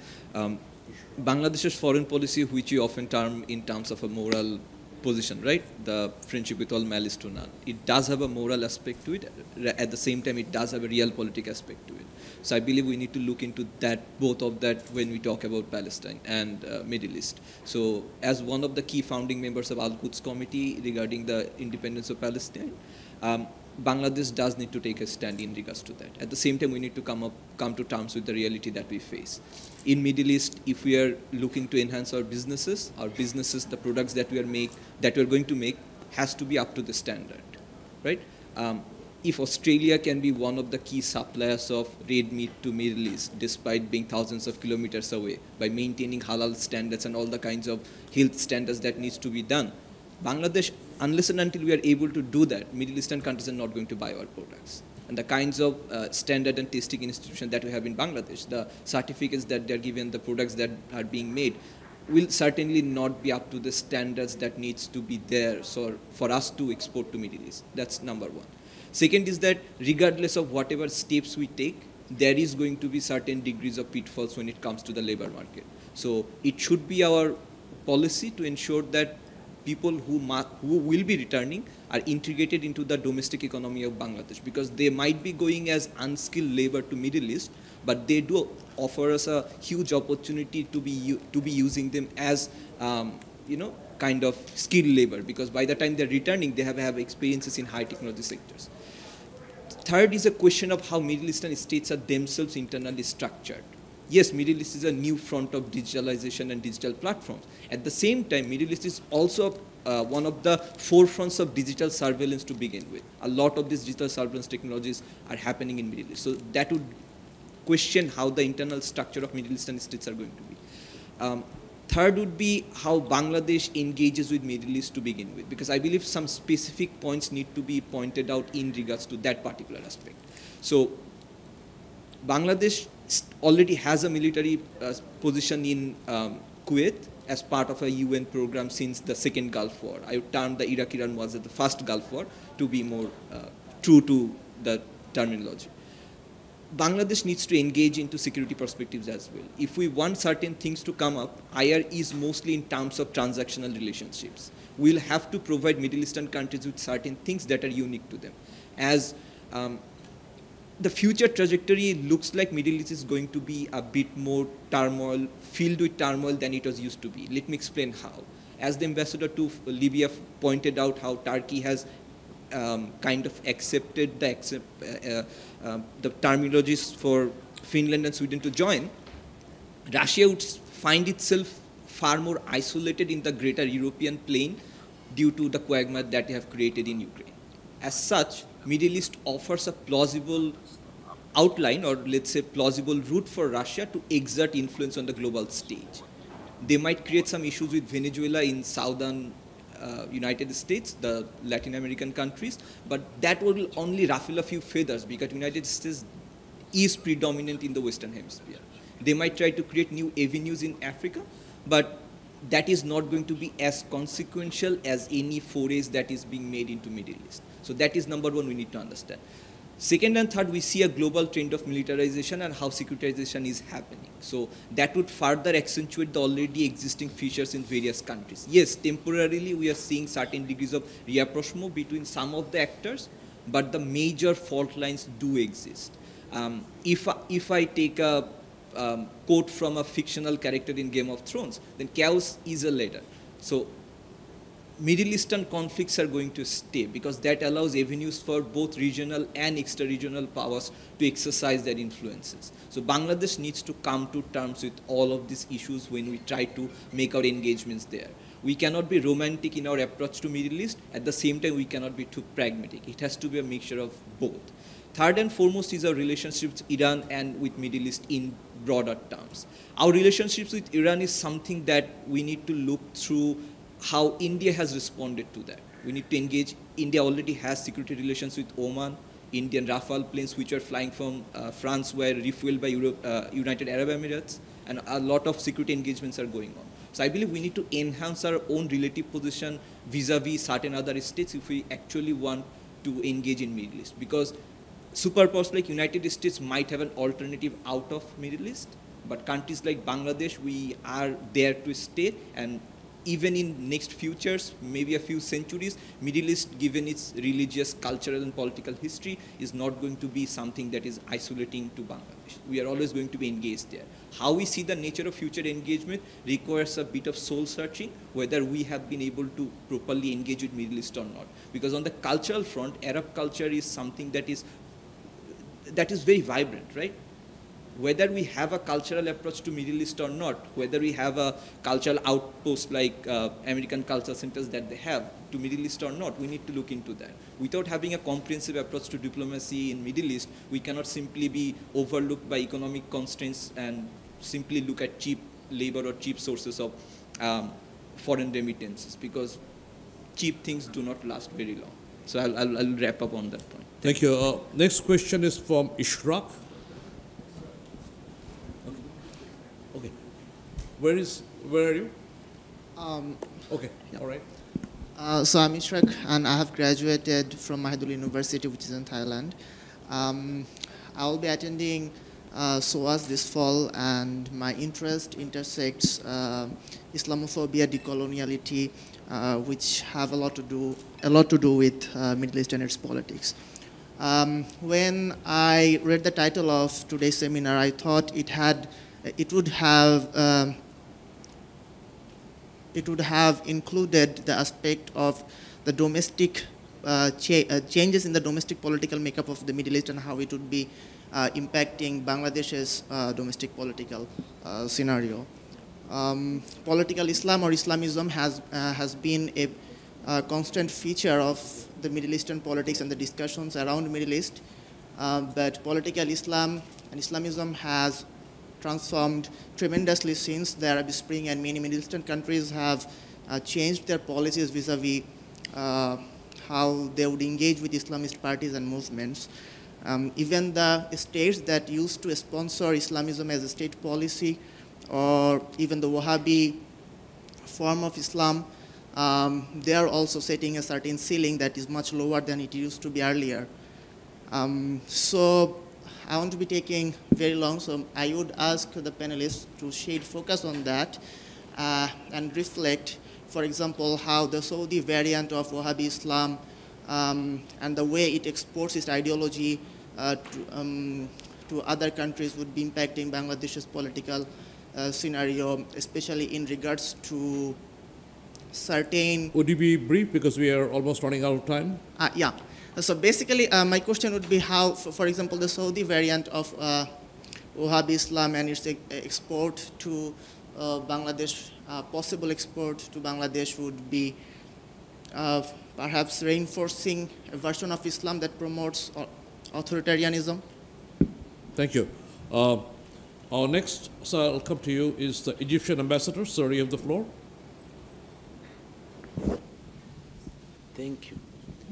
Bangladesh's foreign policy, which you often term in terms of a moral position, right? The friendship with all malice to none. It does have a moral aspect to it. At the same time, it does have a realpolitik aspect to it. So I believe we need to look into that, both of that, when we talk about Palestine and Middle East. So as one of the key founding members of Al-Quds Committee regarding the independence of Palestine, Bangladesh does need to take a stand in regards to that. At the same time, we need to come to terms with the reality that we face. In Middle East, if we are looking to enhance our businesses, the products that we are going to make, has to be up to the standard, right? If Australia can be one of the key suppliers of red meat to Middle East, despite being thousands of kilometers away, by maintaining halal standards and all the kinds of health standards that needs to be done, Bangladesh, unless and until we are able to do that, Middle Eastern countries are not going to buy our products. And the kinds of standard and testing institutions that we have in Bangladesh, the certificates that they're given, the products that are being made, will certainly not be up to the standards that needs to be there for us to export to Middle East. That's number one. Second is that regardless of whatever steps we take, there is going to be certain degrees of pitfalls when it comes to the labor market. So it should be our policy to ensure that people who will be returning are integrated into the domestic economy of Bangladesh, because they might be going as unskilled labor to Middle East, but they do offer us a huge opportunity to be using them as kind of skilled labor, because by the time they're returning, they have experiences in high technology sectors. Third is a question of how Middle Eastern states are themselves internally structured. Yes, Middle East is a new front of digitalization and digital platforms. At the same time, Middle East is also one of the forefronts of digital surveillance to begin with. A lot of these digital surveillance technologies are happening in Middle East. So that would question how the internal structure of Middle Eastern states are going to be. Third would be how Bangladesh engages with Middle East to begin with, because I believe some specific points need to be pointed out in regards to that particular aspect. So Bangladesh already has a military position in Kuwait, as part of a UN program since the second Gulf War. I would term the Iraq-Iran was the first Gulf War to be more true to the terminology. Bangladesh needs to engage into security perspectives as well. If we want certain things to come up, IR is mostly in terms of transactional relationships. We'll have to provide Middle Eastern countries with certain things that are unique to them. As the future trajectory looks like Middle East is going to be a bit more turmoil, filled with turmoil than it was used to be. Let me explain how. As the ambassador to Libya pointed out how Turkey has kind of accepted the terminologies for Finland and Sweden to join, Russia would find itself far more isolated in the greater European plane due to the quagmire that they have created in Ukraine. As such, Middle East offers a plausible outline, or let's say plausible route for Russia to exert influence on the global stage. They might create some issues with Venezuela in southern United States, the Latin American countries, but that will only ruffle a few feathers because United States is predominant in the Western Hemisphere. They might try to create new avenues in Africa, but that is not going to be as consequential as any forays that is being made into Middle East. So that is number one we need to understand. Second and third, we see a global trend of militarization and how securitization is happening. So that would further accentuate the already existing features in various countries. Yes, temporarily we are seeing certain degrees of rapprochement between some of the actors, but the major fault lines do exist. If I take a quote from a fictional character in Game of Thrones, then chaos is a ladder. So Middle Eastern conflicts are going to stay because that allows avenues for both regional and extra-regional powers to exercise their influences. So Bangladesh needs to come to terms with all of these issues when we try to make our engagements there. We cannot be romantic in our approach to Middle East. At the same time, we cannot be too pragmatic. It has to be a mixture of both. Third and foremost is our relationships with Iran and with Middle East in broader terms. Our relationships with Iran is something that we need to look through how India has responded to that. We need to engage. India already has security relations with Oman. Indian Rafale planes which are flying from France were refueled by United Arab Emirates, and a lot of security engagements are going on. So I believe we need to enhance our own relative position vis-a-vis certain other states if we actually want to engage in Middle East, because superpowers like United States might have an alternative out of Middle East, but countries like Bangladesh, we are there to stay, and even in next futures, maybe a few centuries, Middle East, given its religious, cultural, and political history, is not going to be something that is isolating to Bangladesh. We are always going to be engaged there. How we see the nature of future engagement requires a bit of soul searching, whether we have been able to properly engage with Middle East or not. Because on the cultural front, Arab culture is something that is very vibrant, right? Whether we have a cultural approach to Middle East or not, whether we have a cultural outpost like American culture centers that they have to Middle East or not, we need to look into that. Without having a comprehensive approach to diplomacy in Middle East, we cannot simply be overlooked by economic constraints and simply look at cheap labor or cheap sources of foreign remittances, because cheap things do not last very long. So I'll wrap up on that point. Thank you. Next question is from Ishraq. Okay. Where are you? Okay, yeah. All right. So I'm Ishraq, and I have graduated from Mahidol University, which is in Thailand. I will be attending SOAS this fall, and my interest intersects Islamophobia, decoloniality, which have a lot to do with Middle East and its politics. When I read the title of today's seminar, I thought it would have included the aspect of the domestic changes in the domestic political makeup of the Middle East and how it would be impacting Bangladesh's domestic political scenario. Political Islam or Islamism has been a constant feature of the Middle Eastern politics and the discussions around Middle East, but political Islam and Islamism has transformed tremendously since the Arab Spring, and many Middle Eastern countries have changed their policies vis-a-vis how they would engage with Islamist parties and movements. Even the states that used to sponsor Islamism as a state policy, or even the Wahhabi form of Islam, they are also setting a certain ceiling that is much lower than it used to be earlier. So I want to be taking very long, so I would ask the panelists to shade focus on that and reflect, for example, how the Saudi variant of Wahhabi Islam and the way it exports its ideology to other countries would be impacting Bangladesh's political scenario, especially in regards to certain... Would you be brief, because we are almost running out of time? Yeah. So basically, my question would be how, for example, the Saudi variant of Wahhabi Islam and its export to Bangladesh, possible export to Bangladesh would be perhaps reinforcing a version of Islam that promotes authoritarianism. Thank you. Our next, so I'll come to you, is the Egyptian ambassador. Sir, you have the floor. Thank you.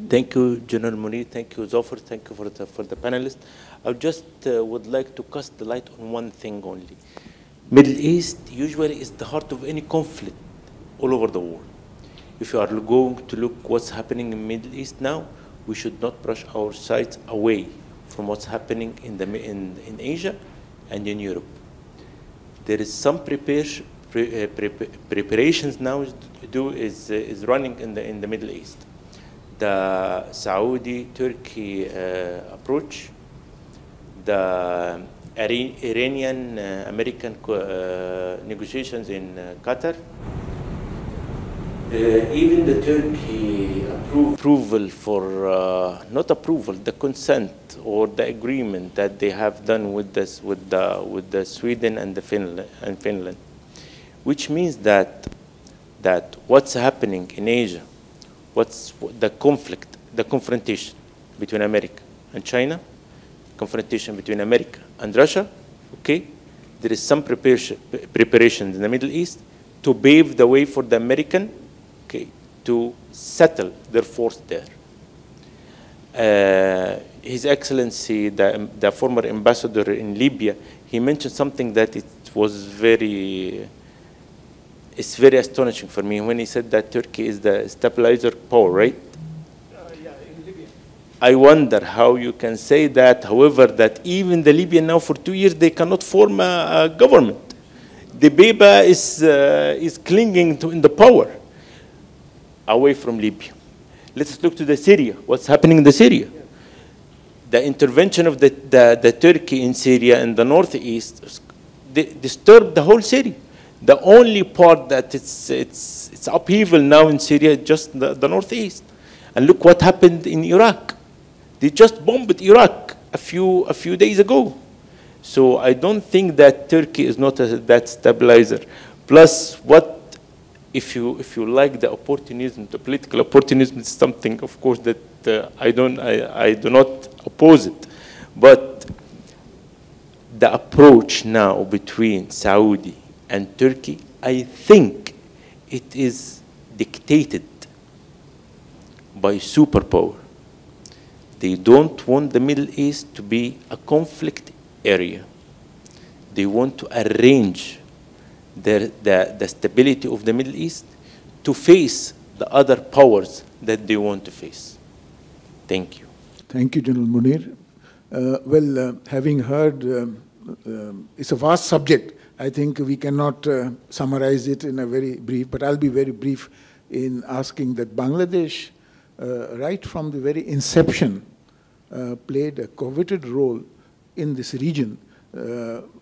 Thank you, General Munir. Thank you, Zafar. Thank you for the panelists. I just would like to cast the light on one thing only. Middle East usually is the heart of any conflict all over the world. If you are going to look what's happening in Middle East now, we should not brush our sights away from what's happening in Asia and in Europe. There is some preparations now is running in the Middle East. The Saudi-Turkey approach, the Iranian-American negotiations in Qatar, even the Turkey approval for, not approval, the consent or the agreement that they have done with the Sweden and Finland, which means that what's happening in Asia, what's the conflict, the confrontation between America and China, confrontation between America and Russia, okay? There is some preparation in the Middle East to pave the way for the American, okay, to settle their force there. His Excellency, the former ambassador in Libya, he mentioned something that it was it's very astonishing for me when he said that Turkey is the stabilizer power, right? Yeah, in Libya. I wonder how you can say that, however, that even the Libyan now for 2 years, they cannot form a government. The Beba is clinging to in the power away from Libya. Let's look to the Syria. What's happening in the Syria? The intervention of the Turkey in Syria and the northeast disturbed the whole Syria. The only part that it's upheaval now in Syria is just the northeast. And look what happened in Iraq. They just bombed Iraq a few days ago. So I don't think that Turkey is not that stabilizer. Plus, what if you like the opportunism, the political opportunism is something, of course, that I do not oppose it. But the approach now between Saudi and Turkey, I think it is dictated by superpower. They don't want the Middle East to be a conflict area. They want to arrange the stability of the Middle East to face the other powers that they want to face. Thank you. Thank you, General Munir. Having heard, it's a vast subject. I think we cannot summarize it in a very brief, but I'll be very brief in asking that Bangladesh, right from the very inception, played a coveted role in this region.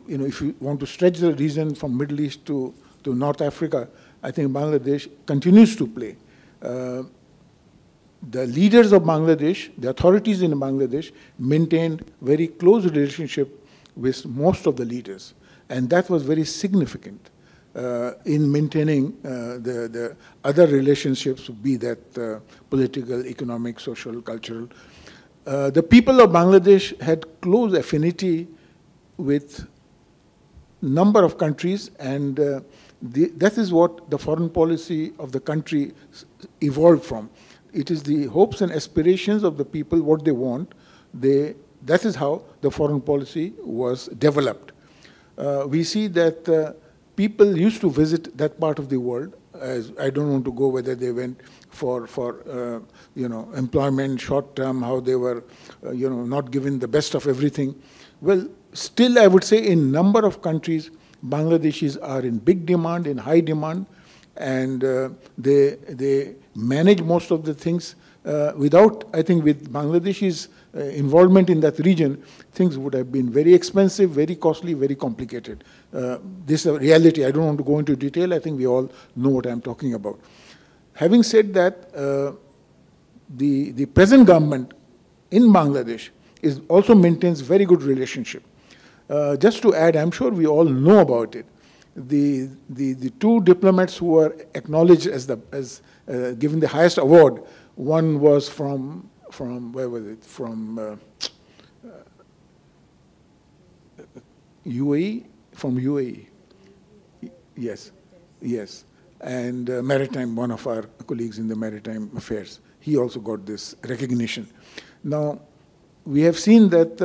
If you want to stretch the region from Middle East to North Africa, I think Bangladesh continues to play. The leaders of Bangladesh, the authorities in Bangladesh, maintained very close relationship with most of the leaders. And that was very significant in maintaining the other relationships, be that political, economic, social, cultural. The people of Bangladesh had close affinity with number of countries, and that is what the foreign policy of the country evolved from. It is the hopes and aspirations of the people, what they want. That is how the foreign policy was developed. We see that people used to visit that part of the world as I don't want to go whether they went for employment, short term, how they were, not given the best of everything. Well, still I would say in number of countries, Bangladeshis are in big demand, in high demand, and they manage most of the things without, I think, with Bangladeshis' involvement in that region, things would have been very expensive, very costly, very complicated. This is a reality. I don't want to go into detail. I think we all know what I'm talking about. Having said that, the present government in Bangladesh also maintains very good relationship. Just to add, I'm sure we all know about it. The two diplomats who were acknowledged as given the highest award, one was from where was it? From UAE? From UAE. Yes, yes. And maritime, one of our colleagues in the maritime affairs, he also got this recognition. Now, we have seen that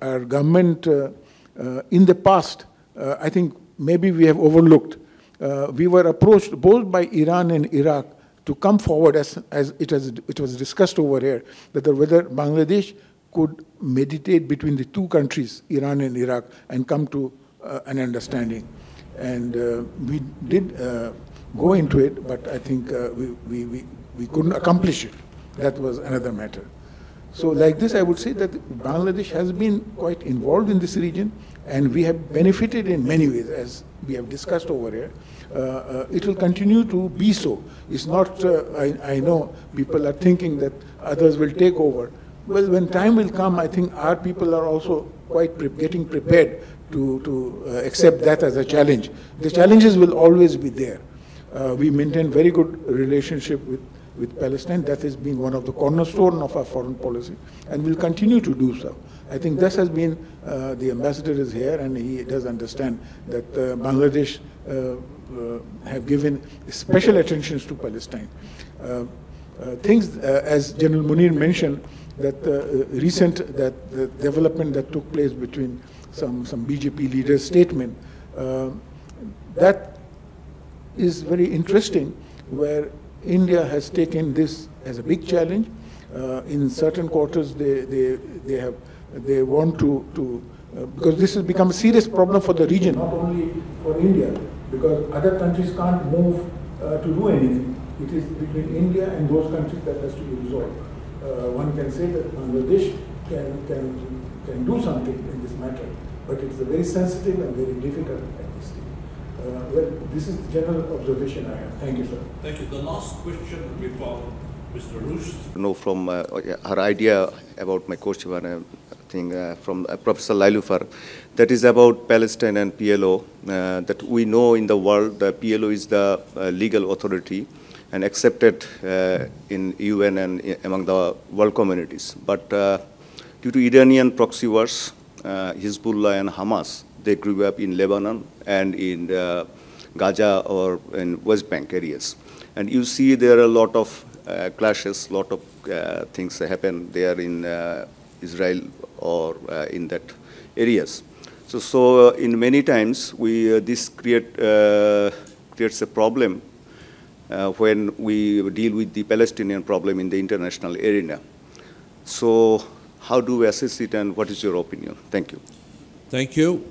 our government in the past, I think maybe we have overlooked. We were approached both by Iran and Iraq to come forward, as it was discussed over here, whether Bangladesh could mediate between the two countries, Iran and Iraq, and come to an understanding. And we did go into it, but I think we couldn't accomplish it. That was another matter. So like this, I would say that Bangladesh has been quite involved in this region, and we have benefited in many ways, as we have discussed over here. It will continue to be so. It's not, I know people are thinking that others will take over. Well, when time will come, I think our people are also quite getting prepared to accept that as a challenge. The challenges will always be there. We maintain very good relationship with Palestine. That has been one of the cornerstone of our foreign policy, and will continue to do so. I think this has been, the ambassador is here, and he does understand that Bangladesh have given special attentions to Palestine. Things, as General Munir mentioned, that the development that took place between some BJP leaders' statement, that is very interesting, where India has taken this as a big challenge. In certain quarters, they want to because this has become a serious problem for the region, not only for India, because other countries can't move to do anything. It is between India and those countries that has to be resolved. One can say that Bangladesh can do something in this matter, but it's a very sensitive and very difficult at this stage. Well, this is the general observation I have. Thank you, sir. Thank you. The last question will be from Mr. Rushd. No, from her idea about my question, from Professor Lailufar, that is about Palestine and PLO, that we know in the world the PLO is the legal authority and accepted in UN and among the world communities. But due to Iranian proxy wars, Hezbollah and Hamas, they grew up in Lebanon and in Gaza or in West Bank areas. And you see there are a lot of clashes, lot of things happen there in Israel or in that areas. So in many times, this creates a problem when we deal with the Palestinian problem in the international arena. So how do we assess it, and what is your opinion? Thank you. Thank you.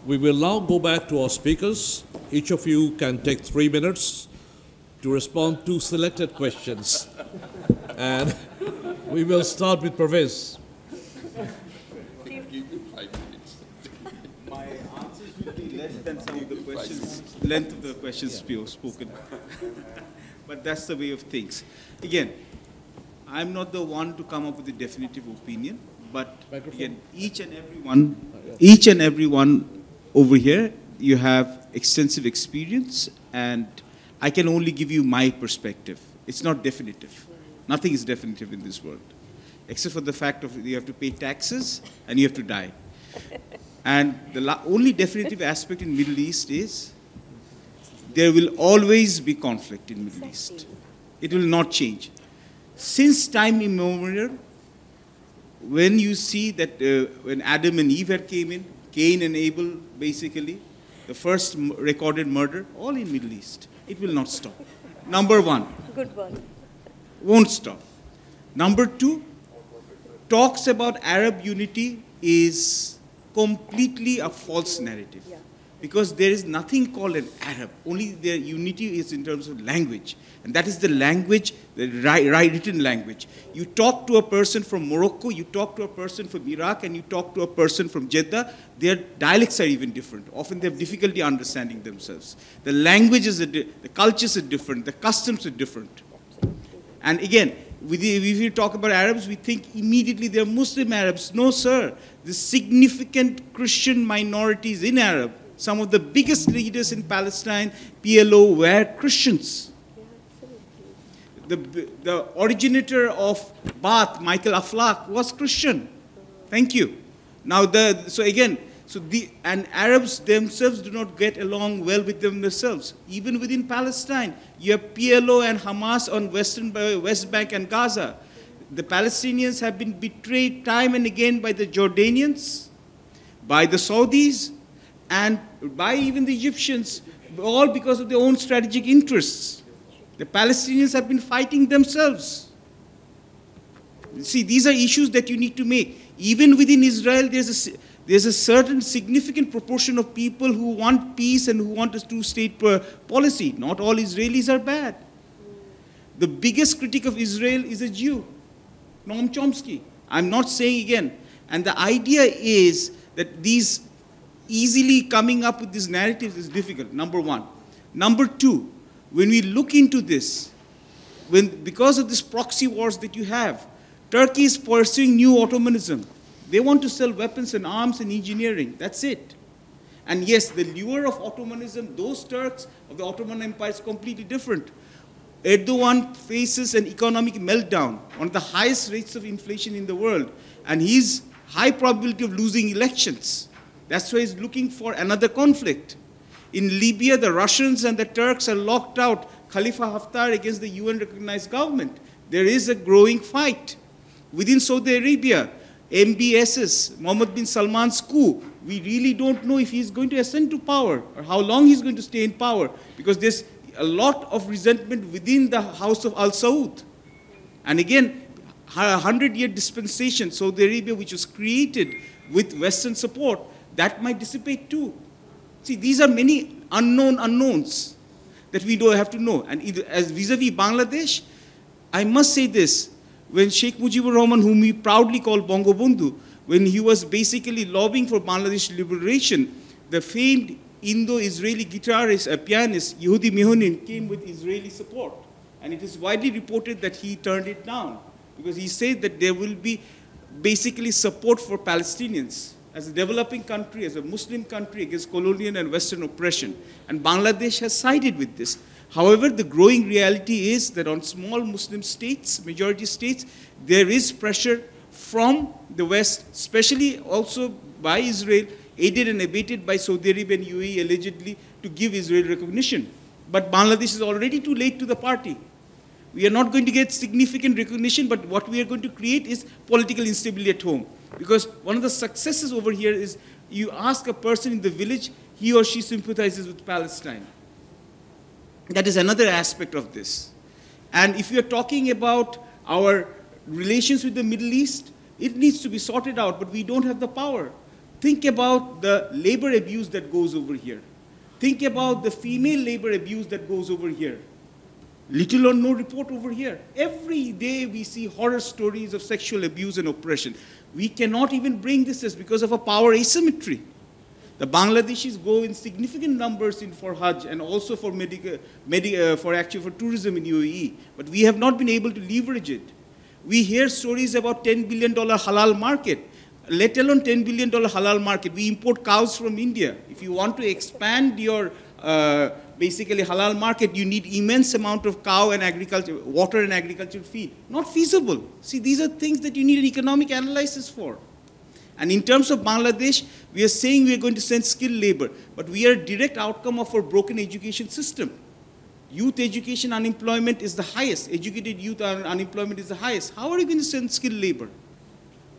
We will now go back to our speakers. Each of you can take 3 minutes to respond to selected questions. And we will start with Parvez. My answers will be less than some of the questions, length of the questions spoken. But that's the way of things. Again, I'm not the one to come up with a definitive opinion, but again, each and every one over here, you have extensive experience, and I can only give you my perspective. It's not definitive. Nothing is definitive in this world, except for the fact of you have to pay taxes and you have to die. And the only definitive aspect in Middle East is there will always be conflict in Middle East. It will not change. Since time immemorial, when you see that when Adam and Eve had came in, Cain and Abel basically, the first recorded murder, all in Middle East. It will not stop. Number one. Good one. Won't stop. Number two, talks about Arab unity is completely a false narrative. Yeah. Because there is nothing called an Arab. Only their unity is in terms of language. And that is the language, the written language. You talk to a person from Morocco, you talk to a person from Iraq, and you talk to a person from Jeddah, their dialects are even different. Often they have difficulty understanding themselves. The languages, the cultures are different, the customs are different. And again, if you talk about Arabs, we think immediately they're Muslim Arabs. No, sir. The significant Christian minorities in Arab, some of the biggest leaders in Palestine, PLO, were Christians. The originator of Baath, Michael Aflaq, was Christian. Thank you. Now, and Arabs themselves do not get along well with themselves. Even within Palestine, you have PLO and Hamas on West Bank and Gaza. The Palestinians have been betrayed time and again by the Jordanians, by the Saudis, and by even the Egyptians, all because of their own strategic interests. The Palestinians have been fighting themselves. See, these are issues that you need to make. Even within Israel, there's a certain significant proportion of people who want peace and who want a two-state policy. Not all Israelis are bad. The biggest critic of Israel is a Jew, Noam Chomsky. I'm not saying again. And the idea is that these easily coming up with these narratives is difficult, number one. Number two, when we look into this, because of these proxy wars that you have, Turkey is pursuing new Ottomanism. They want to sell weapons and arms and engineering. That's it. And yes, the lure of Ottomanism, those Turks of the Ottoman Empire is completely different. Erdogan faces an economic meltdown, one of the highest rates of inflation in the world, and he's high probability of losing elections. That's why he's looking for another conflict. In Libya, the Russians and the Turks are locked out, Khalifa Haftar against the UN-recognized government. There is a growing fight. Within Saudi Arabia, MBS's, Mohammed bin Salman's coup, we really don't know if he's going to ascend to power or how long he's going to stay in power, because there's a lot of resentment within the House of Al Saud. And again, 100-year dispensation, Saudi Arabia, which was created with Western support, that might dissipate too. See, these are many unknown unknowns that we do have to know. And as vis-a-vis Bangladesh, I must say this, when Sheikh Mujibur Rahman, whom we proudly call Bongo Bondhu, when he was basically lobbying for Bangladesh liberation, the famed Indo-Israeli guitarist, pianist, Yehudi Menuhin, came with Israeli support. And it is widely reported that he turned it down, because he said that there will be basically support for Palestinians as a developing country, as a Muslim country against colonial and Western oppression. And Bangladesh has sided with this. However, the growing reality is that on small Muslim states, majority states, there is pressure from the West, especially also by Israel, aided and abetted by Saudi Arabia and UAE allegedly, to give Israel recognition. But Bangladesh is already too late to the party. We are not going to get significant recognition, but what we are going to create is political instability at home. Because one of the successes over here is you ask a person in the village, he or she sympathizes with Palestine. That is another aspect of this. And if you are talking about our relations with the Middle East, it needs to be sorted out, but we don't have the power. Think about the labor abuse that goes over here. Think about the female labor abuse that goes over here. Little or no report over here. Every day we see horror stories of sexual abuse and oppression. We cannot even bring this because of a power asymmetry. The Bangladeshis go in significant numbers for Hajj and also for for tourism in UAE, but we have not been able to leverage it. We hear stories about $10 billion halal market, let alone $10 billion halal market. We import cows from India. If you want to expand your basically halal market, you need immense amount of cow and agriculture, water and agricultural feed. Not feasible. See, these are things that you need an economic analysis for. And in terms of Bangladesh, we are saying we are going to send skilled labor, but we are a direct outcome of our broken education system. Youth education unemployment is the highest. Educated youth unemployment is the highest. How are you going to send skilled labor?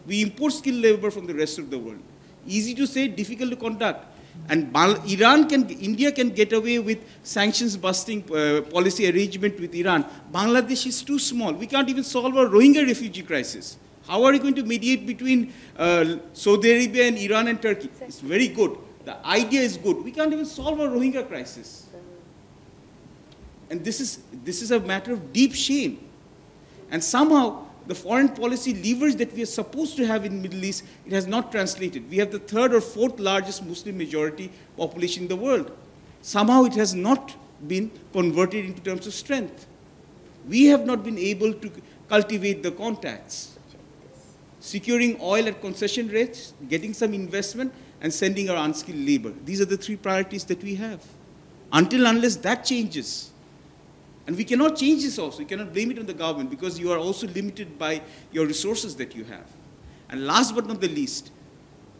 We import skilled labor from the rest of the world. Easy to say, difficult to conduct. And India can get away with sanctions busting policy arrangement with Iran. Bangladesh is too small. We can't even solve our Rohingya refugee crisis. How are you going to mediate between Saudi Arabia and Iran and Turkey? It's very good. The idea is good. We can't even solve our Rohingya crisis. And this is a matter of deep shame. And somehow, the foreign policy levers that we are supposed to have in the Middle East, it has not translated. We have the 3rd or 4th largest Muslim majority population in the world. Somehow it has not been converted into terms of strength. We have not been able to cultivate the contacts. Securing oil at concession rates, getting some investment, and sending our unskilled labor. These are the 3 priorities that we have. Unless that changes. And we cannot change this also. You cannot blame it on the government because you are also limited by your resources that you have. And last but not the least,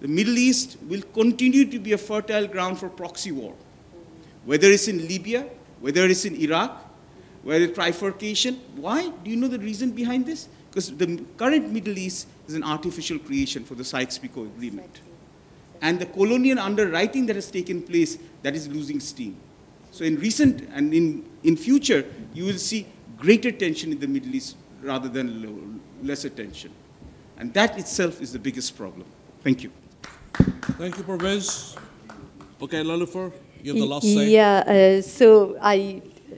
the Middle East will continue to be a fertile ground for proxy war. Whether it's in Libya, whether it's in Iraq, whether trifurcation. Why? Do you know the reason behind this? Because the current Middle East is an artificial creation for the Sykes-Picot Agreement. And the colonial underwriting that has taken place, that is losing steam. So in recent and in future, you will see greater tension in the Middle East rather than lesser tension. And that itself is the biggest problem. Thank you. Thank you, Parvez. Okay, Lailufar, you have the last say. Yeah,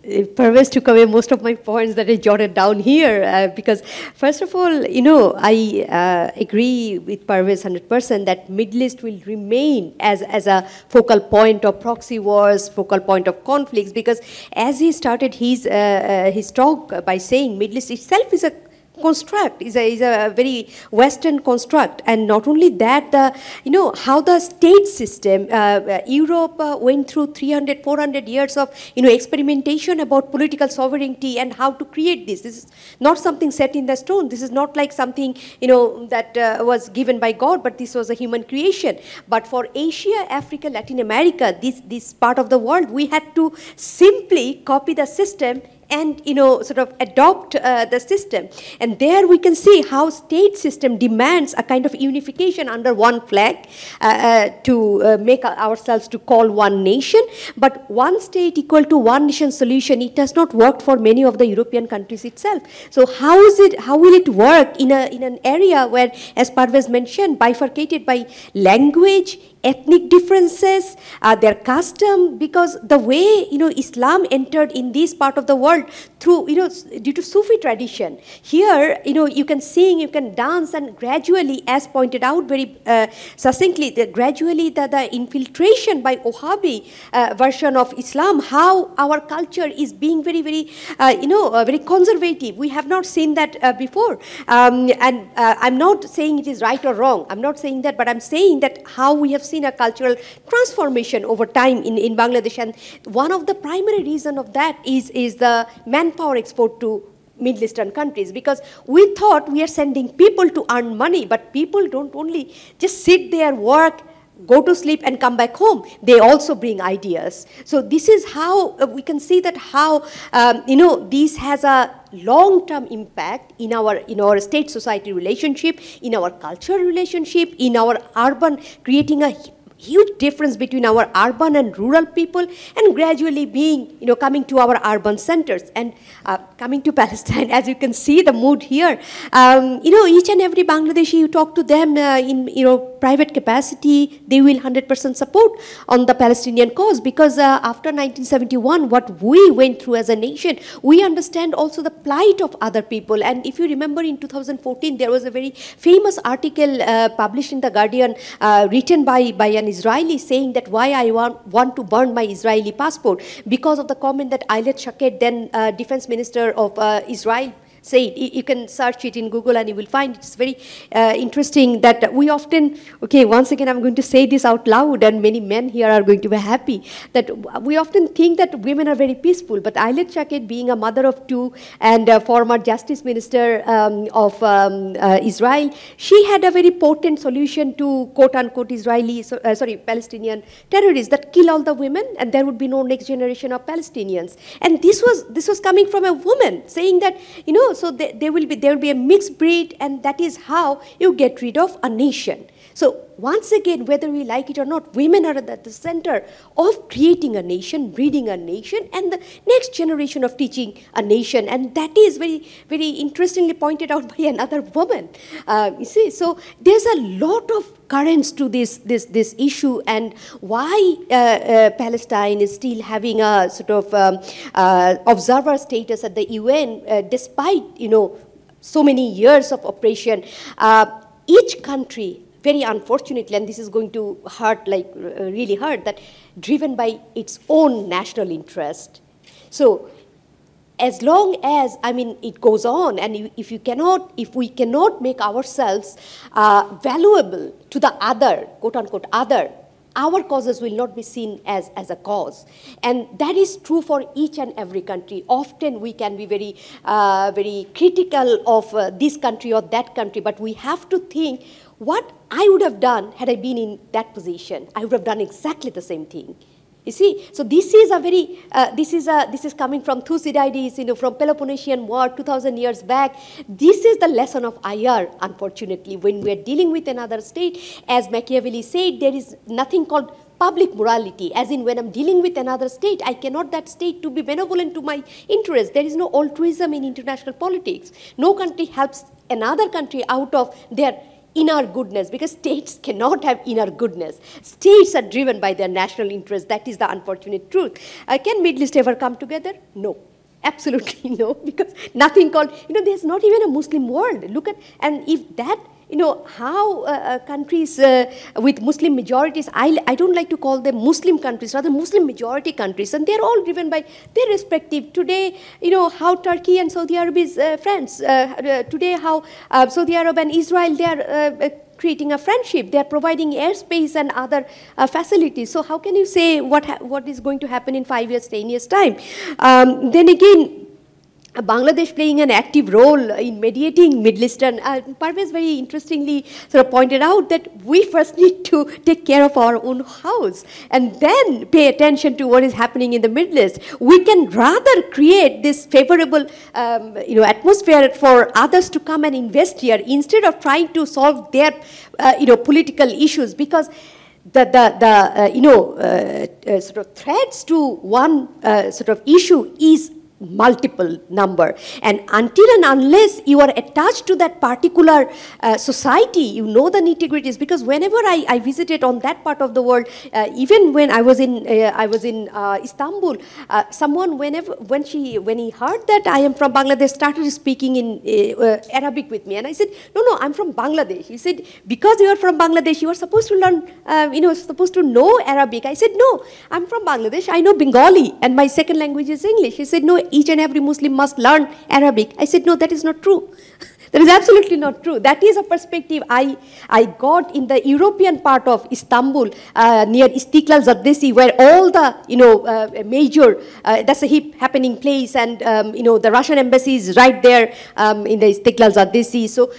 Parvez took away most of my points that I jotted down here because, first of all, I agree with Parvez 100% that Middle East will remain as a focal point of proxy wars, focal point of conflicts, because as he started his talk by saying Middle East itself is a construct, is a very Western construct, and not only that, how the state system, Europe went through 300, 400 years of experimentation about political sovereignty and how to create this. This is not something set in the stone. This is not like something that was given by God, but this was a human creation. But for Asia, Africa, Latin America, this part of the world, we had to simply copy the system and sort of adopt the system. And there we can see how state system demands a kind of unification under one flag to make ourselves to call one nation. But one state equal to one nation solution, it has not worked for many of the European countries itself. So how will it work in an area where, as Parvez mentioned, bifurcated by language, ethnic differences, their custom, because the way Islam entered in this part of the world through due to Sufi tradition. Here you can sing, you can dance, and gradually, as pointed out very succinctly, gradually the infiltration by Wahhabi version of Islam, how our culture is being very very conservative. We have not seen that before, and I'm not saying it is right or wrong. I'm not saying that, but I'm saying that how we have seen a cultural transformation over time in Bangladesh, and one of the primary reasons of that is the manpower export to Middle Eastern countries, because we thought we are sending people to earn money, but people don't only just sit there, work, go to sleep and come back home. They also bring ideas. So this is how we can see that how this has a long-term impact in our state-society relationship, in our cultural relationship, in our urban, creating a huge difference between our urban and rural people, and gradually being, coming to our urban centers. And coming to Palestine, as you can see the mood here, each and every Bangladeshi, you talk to them in private capacity, they will 100% support on the Palestinian cause, because after 1971, what we went through as a nation, we understand also the plight of other people. And if you remember, in 2014, there was a very famous article published in The Guardian, written by an Israeli, saying that why I want to burn my Israeli passport, because of the comment that Ayelet Shaked, then defense minister of Israel, said. You can search it in Google and you will find it's very interesting that we often, once again I'm going to say this out loud, and many men here are going to be happy, that we often think that women are very peaceful, but Ayelet Shaked, being a mother of two and a former justice minister of Israel, she had a very potent solution to quote-unquote Palestinian terrorists that kill all the women and there would be no next generation of Palestinians. And this was coming from a woman saying that, so there will be a mixed breed, and that is how you get rid of a nation. So once again, whether we like it or not, women are at the center of creating a nation, breeding a nation, and the next generation of teaching a nation. And that is very, very interestingly pointed out by another woman. You see, so there's a lot of currents to this issue, and why Palestine is still having a sort of observer status at the UN, despite, so many years of oppression. Each country, very unfortunately, and this is going to hurt, really hurt, that driven by its own national interest. So as long as, it goes on, and if we cannot make ourselves valuable to the other, quote unquote other, our causes will not be seen as a cause. And that is true for each and every country. Often we can be very, very critical of this country or that country, but we have to think what I would have done had I been in that position. I would have done exactly the same thing. You see, so this is a very, this is coming from Thucydides, from Peloponnesian War 2,000 years back. This is the lesson of IR, unfortunately, when we are dealing with another state. As Machiavelli said, there is nothing called public morality, as in when I'm dealing with another state, I cannot that state to be benevolent to my interests. There is no altruism in international politics. No country helps another country out of their inner goodness, because states cannot have inner goodness. States are driven by their national interest. That is the unfortunate truth. Can Middle East ever come together? No. Absolutely no, because nothing called, there's not even a Muslim world. Look at, and if that, how countries with Muslim majorities, I don't like to call them Muslim countries, rather Muslim majority countries, and they're all driven by their respective. Today, how Turkey and Saudi Arabia is friends. Today, how Saudi Arabia and Israel, they are creating a friendship. They are providing airspace and other facilities. So how can you say what is going to happen in 5 years, 10 years' time? Then again, Bangladesh playing an active role in mediating Middle Eastern. Parvez very interestingly sort of pointed out that we first need to take care of our own house and then pay attention to what is happening in the Middle East. We can rather create this favorable atmosphere for others to come and invest here instead of trying to solve their political issues, because sort of threats to one sort of issue is multiple number, and until and unless you are attached to that particular society, the nitty-gritties. Because whenever I visited on that part of the world, even when I was in Istanbul, someone when he heard that I am from Bangladesh, started speaking in Arabic with me, and I said, no, I'm from Bangladesh. He said, because you are from Bangladesh, you are supposed to learn, supposed to know Arabic. I said, no, I'm from Bangladesh, I know Bengali, and my second language is English. He said, no, each and every Muslim must learn Arabic. I said, no, that is not true. That is absolutely not true. That is a perspective I got in the European part of Istanbul, near Istiklal Caddesi, where all the major, that's a hip happening place, and the Russian embassy is right there in the Istiklal Caddesi. So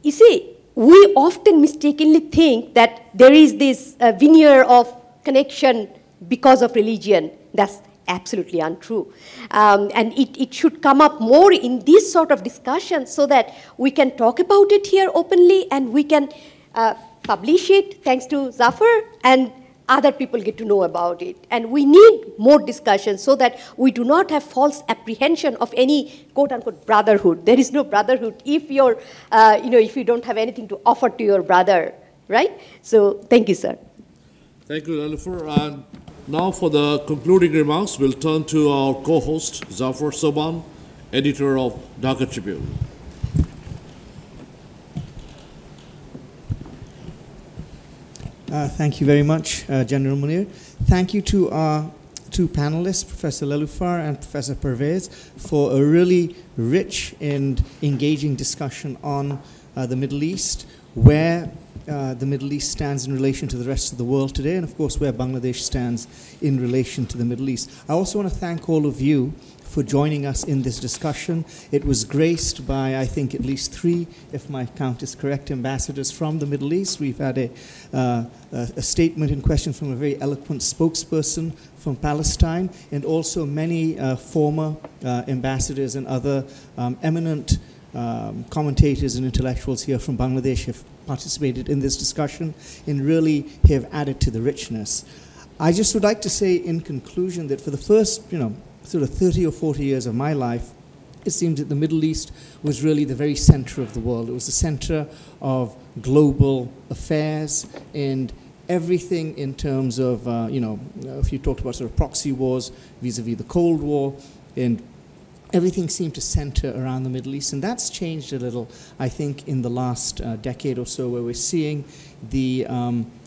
you see, we often mistakenly think that there is this veneer of connection because of religion. That's absolutely untrue. And it should come up more in this sort of discussion so that we can talk about it here openly, and we can publish it thanks to Zafar, and other people get to know about it. And we need more discussion so that we do not have false apprehension of any quote-unquote brotherhood. There is no brotherhood if you're, if you don't have anything to offer to your brother, right? So thank you, sir. Thank you, Lailufar. And now for the concluding remarks, we'll turn to our co-host, Zafar Sobhan, editor of Dhaka Tribune. Thank you very much, General Munir. Thank you to our two panelists, Professor Lailufar and Professor Parvez, for a really rich and engaging discussion on the Middle East, where the Middle East stands in relation to the rest of the world today, and of course where Bangladesh stands in relation to the Middle East. I also want to thank all of you for joining us in this discussion. It was graced by, I think, at least 3, if my count is correct, ambassadors from the Middle East. We've had a statement in question from a very eloquent spokesperson from Palestine, and also many former ambassadors and other eminent commentators and intellectuals here from Bangladesh have participated in this discussion and really have added to the richness. I just would like to say in conclusion that for the first, sort of 30 or 40 years of my life, it seemed that the Middle East was really the very center of the world. It was the center of global affairs and everything in terms of, if you talked about sort of proxy wars vis-a-vis the Cold War, and everything seemed to center around the Middle East. And that's changed a little, I think, in the last decade or so, where we're seeing the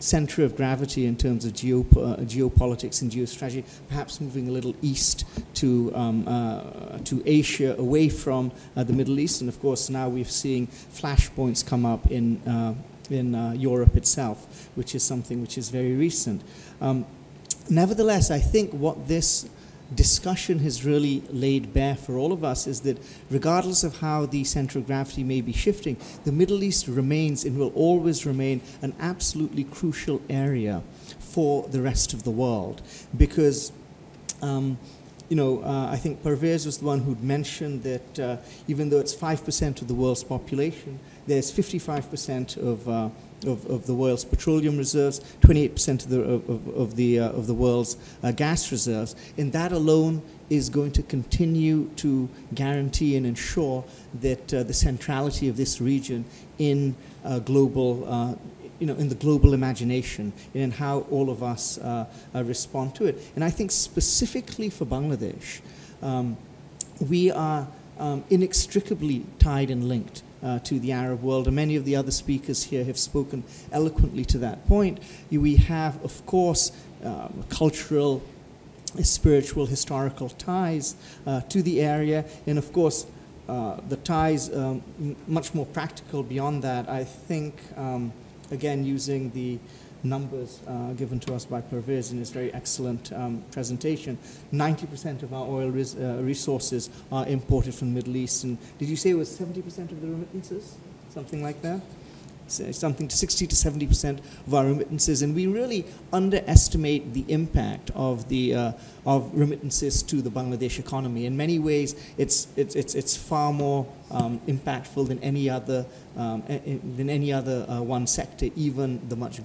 center of gravity in terms of geopolitics and geostrategy perhaps moving a little east to Asia, away from the Middle East. And of course, now we're seeing flashpoints come up in Europe itself, which is something which is very recent. Nevertheless, I think what this discussion has really laid bare for all of us is that regardless of how the center of gravity may be shifting, the Middle East remains and will always remain an absolutely crucial area for the rest of the world. Because, I think Parvez was the one who'd mentioned that even though it's 5% of the world's population, there's 55% of the world's petroleum reserves, 28% of the world's gas reserves, and that alone is going to continue to guarantee and ensure that the centrality of this region in global, in the global imagination and in how all of us respond to it. And I think specifically for Bangladesh, we are inextricably tied and linked to the Arab world, and many of the other speakers here have spoken eloquently to that point. We have, of course, cultural, spiritual, historical ties to the area, and of course, the ties much more practical beyond that. I think, again, using the numbers given to us by Parvez in his very excellent presentation, 90% of our oil resources are imported from the Middle East. And did you say it was 70% of the remittances? Something like that? Something to 60 to 70% of our remittances, and we really underestimate the impact of the of remittances to the Bangladesh economy. In many ways, it's far more impactful than any other one sector, even the much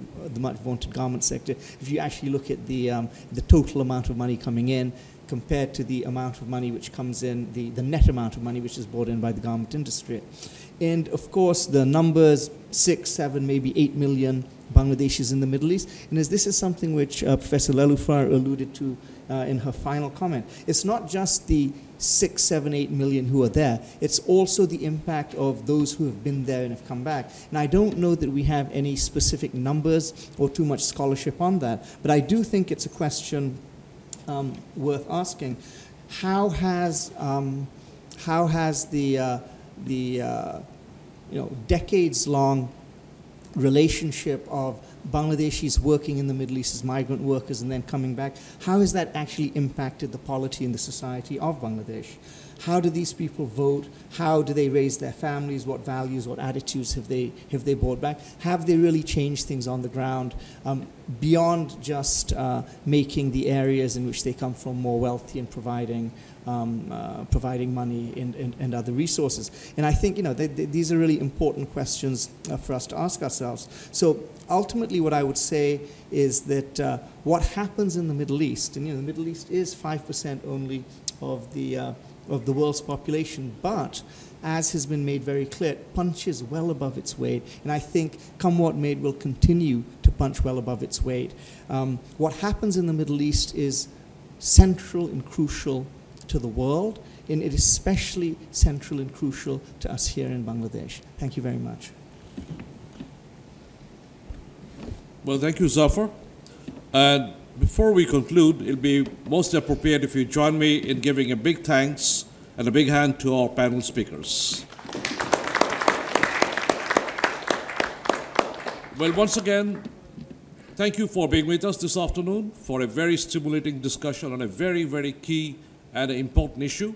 vaunted garment sector. If you actually look at the total amount of money coming in compared to the amount of money which comes in, the net amount of money which is brought in by the garment industry. And of course, the numbers 6, 7, maybe 8 million Bangladeshis in the Middle East. And as this is something which Professor Lailufar alluded to in her final comment, it's not just the 6, 7, 8 million who are there, it's also the impact of those who have been there and have come back. And I don't know that we have any specific numbers or too much scholarship on that, but I do think it's a question worth asking. How has the decades-long relationship of Bangladeshis working in the Middle East as migrant workers and then coming back, how has that actually impacted the polity and the society of Bangladesh? How do these people vote? How do they raise their families? What values, what attitudes have they brought back? Have they really changed things on the ground beyond just making the areas in which they come from more wealthy and providing money and other resources? And I think these are really important questions for us to ask ourselves. So ultimately, what I would say is that what happens in the Middle East, and the Middle East is 5% only of the world's population, but as has been made very clear, it punches well above its weight, and I think come what may, it will continue to punch well above its weight. What happens in the Middle East is central and crucial to the world, and it is especially central and crucial to us here in Bangladesh. Thank you very much. Well, thank you, Zafar. And before we conclude, it'll be most appropriate if you join me in giving a big thanks and a big hand to our panel speakers. Well, once again, thank you for being with us this afternoon for a very stimulating discussion on a very, very key and important issue.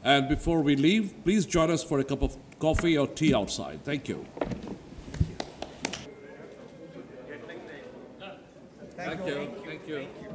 And before we leave, please join us for a cup of coffee or tea outside. Thank you. Thank you. Thank you.